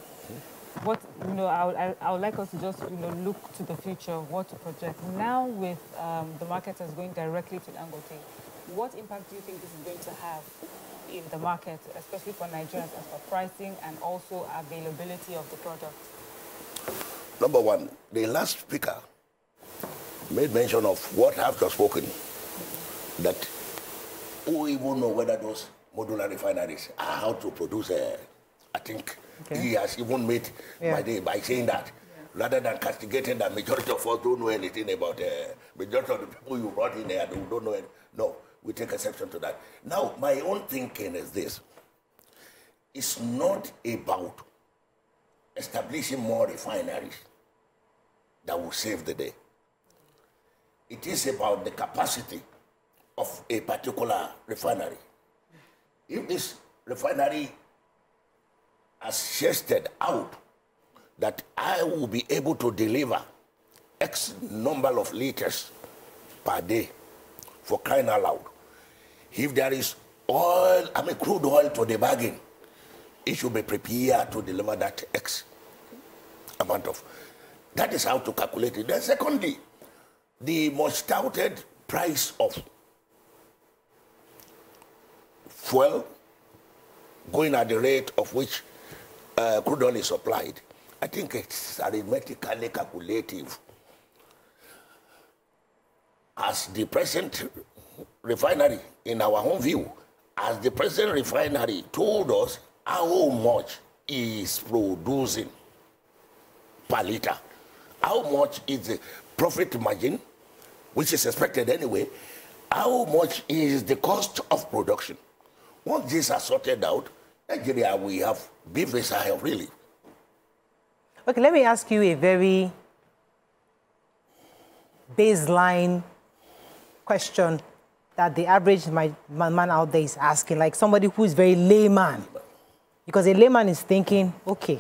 what, I would like us to just, look to the future, what to project. Now with the marketers going directly to Dangote, what impact do you think this is going to have in the market, especially for Nigerians, as for pricing and also availability of the product? Number one, the last speaker made mention of what I've just spoken, that who even know whether those modular refineries are how to produce I think he has even made my day by saying that, rather than castigating that majority of us don't know anything about majority of the people you brought in there who don't know it. No, we take exception to that. Now, my own thinking is this. It's not about establishing more refineries that will save the day. It is about the capacity of a particular refinery. If this refinery has tested out that I will be able to deliver X number of liters per day, for crying out loud, if there is oil, crude oil to the bargain, it should be prepared to deliver that X amount of. That is how to calculate it. Then secondly, the most touted price of fuel going at the rate of which crude oil is supplied, I think it's arithmetically calculative. As the present refinery, in our own view, as the present refinery told us how much is producing per liter, how much is the profit margin, which is expected anyway, how much is the cost of production. Once these are sorted out, Nigeria, we have beef desire, really. Okay, let me ask you a very baseline question that the average man out there is asking, like somebody who is very layman. Because a layman is thinking, okay,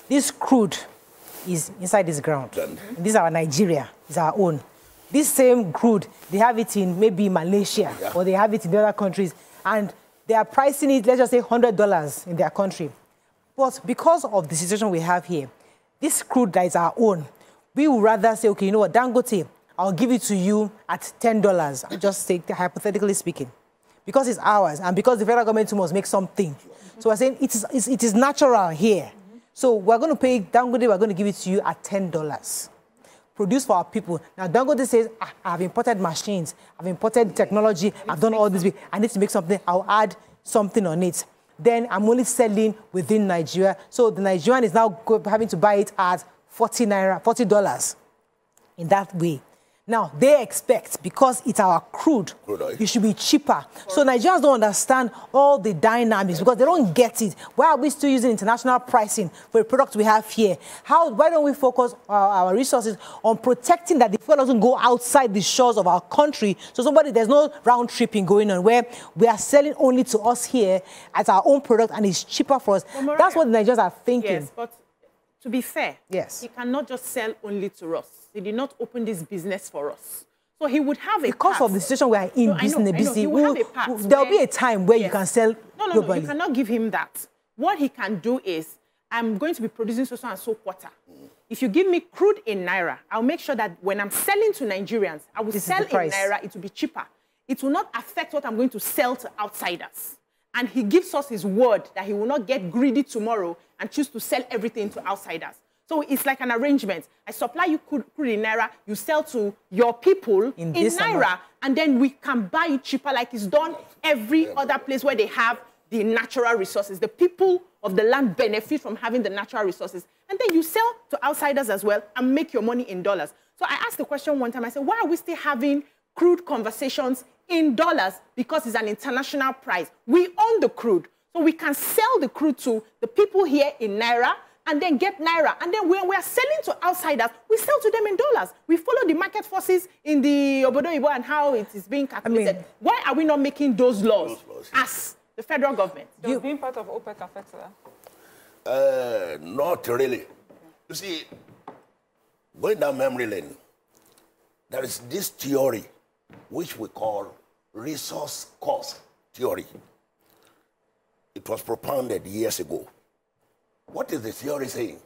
this crude is inside this ground. This is our Nigeria, it's our own. This same crude, they have it in maybe Malaysia, or they have it in the other countries, and they are pricing it, let's just say $100 in their country. But because of the situation we have here, this crude that is our own, we would rather say, okay, you know what, Dangote, I'll give it to you at $10. I'll just say, hypothetically speaking. Because it's ours, and because the federal government must make something. So we're saying it is natural here. So we're going to pay Dangote, we're going to give it to you at $10. Produced for our people. Now Dangote says, I've imported machines, I've imported technology, I've done all this. I need to make something, I'll add something on it. Then I'm only selling within Nigeria. So the Nigerian is now having to buy it at $40 in that way. Now, they expect, because it's our crude it should be cheaper. So Nigerians don't understand all the dynamics because they don't get it. Why are we still using international pricing for a product we have here? Why don't we focus our resources on protecting that the fuel doesn't go outside the shores of our country? So there's no round tripping going on where we are selling only to us here as our own product and it's cheaper for us. Well, that's what the Nigerians are thinking. Yes, but to be fair, he cannot just sell only to us. He did not open this business for us. So he would have a Because of the situation we are in, there'll be a time where you can sell globally. No, you cannot give him that. What he can do is, I'm going to be producing so and so quarter. If you give me crude in Naira, I'll make sure that when I'm selling to Nigerians, I will sell in Naira, it will be cheaper. It will not affect what I'm going to sell to outsiders. And he gives us his word that he will not get greedy tomorrow and choose to sell everything to outsiders. So it's like an arrangement. I supply you crude in Naira, you sell to your people in Naira, and then we can buy it cheaper like it's done every other place where they have the natural resources. The people of the land benefit from having the natural resources. And then you sell to outsiders as well and make your money in dollars. So I asked the question one time, I said, why are we still having crude conversations in dollars? Because it's an international price. We own the crude. So we can sell the crude to the people here in Naira and then get Naira. And then when we are selling to outsiders, we sell to them in dollars. We follow the market forces in the Obodo Ibo and how it is being calculated. Why are we not making those laws as the federal government? Does being part of OPEC affect that? Not really. You see, going down memory lane, there is this theory which we call resource cost theory. It was propounded years ago. What is the theory saying?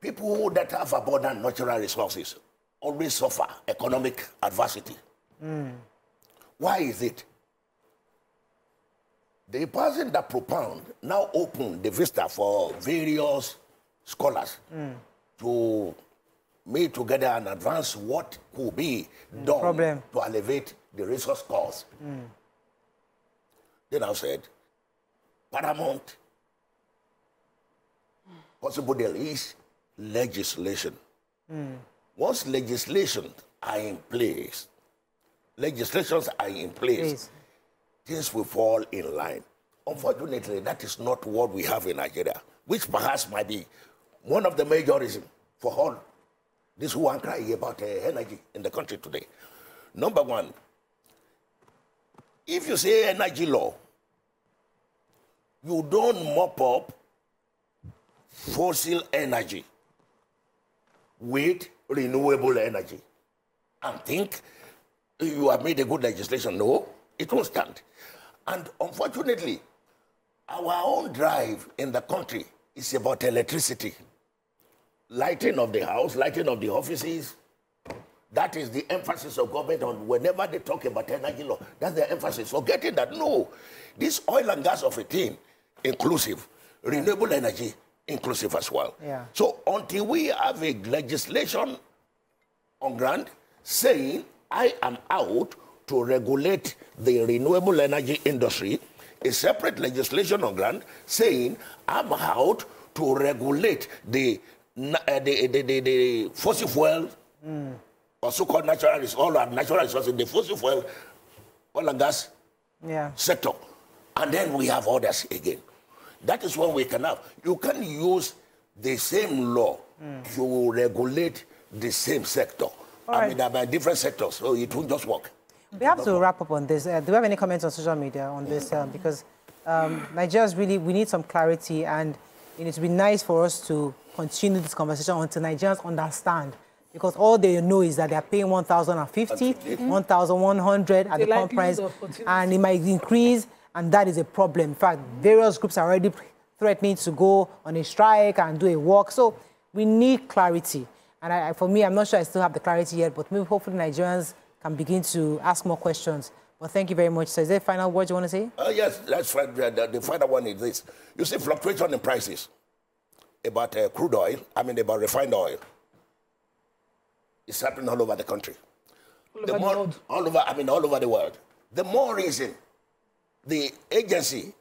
People that have abundant natural resources always suffer economic adversity. Why is it? The person that propound now opened the vista for various scholars to meet together and advance what could be done to elevate the resource cost. Then I said, paramount possible there is legislation. Once legislations are in place, things will fall in line. Unfortunately, that is not what we have in Nigeria, which perhaps might be one of the major reasons for all this who are crying about energy in the country today. Number one, if you say energy law, you don't mop up fossil energy with renewable energy and think you have made a good legislation. No, it won't stand. And unfortunately, our own drive in the country is about electricity. Lighting of the house, lighting of the offices. That is the emphasis of government on whenever they talk about energy law. That's the emphasis. Forgetting that, no, this oil and gas of a thing, inclusive. Renewable energy, inclusive as well. So until we have a legislation on ground saying, I am out to regulate the renewable energy industry, a separate legislation on ground saying, I'm out to regulate the fossil fuel, or so-called natural resources, the fossil fuel, oil and gas sector. And then we have others again. That is what we can have. You can use the same law to regulate the same sector. I mean, there are different sectors, so it won't just work. We have to wrap up on this. Do you have any comments on social media on this? Because Nigerians really, we need some clarity, and it would be nice for us to continue this conversation until Nigerians understand. Because all they know is that they are paying 1,050, 1,100 at the pump price, and it might increase, and that is a problem. In fact, various groups are already threatening to go on a strike and do a walk. So we need clarity. And for me, I'm not sure I still have the clarity yet, but maybe hopefully Nigerians can begin to ask more questions. Well, thank you very much. So is there a final word you want to say? Yes, that's right. The final one is this. You see fluctuation in prices about crude oil, about refined oil. It's happening all over the country. All over the world. The more reason the agency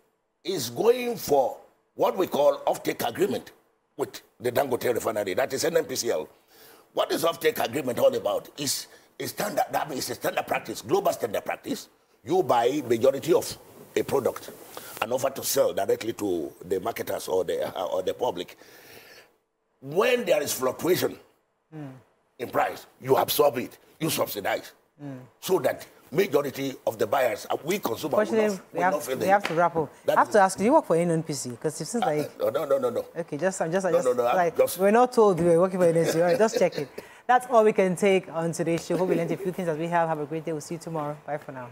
is going for what we call offtake agreement with the Dangote refinery, that is NNPCL. What is offtake agreement all about is a standard, that means a standard practice, global standard practice. You buy majority of a product and offer to sell directly to the marketers or the public. When there is fluctuation in price, you absorb it, you subsidize, so that majority of the buyers, we consumers, we have to wrap up. I have to ask, do you work for NNPC? Because it seems like... No. Okay, we're not told we're working for NNPC. All right, just check it. That's all we can take on today's show. Hope we learned a few things as we have. Have a great day. We'll see you tomorrow. Bye for now.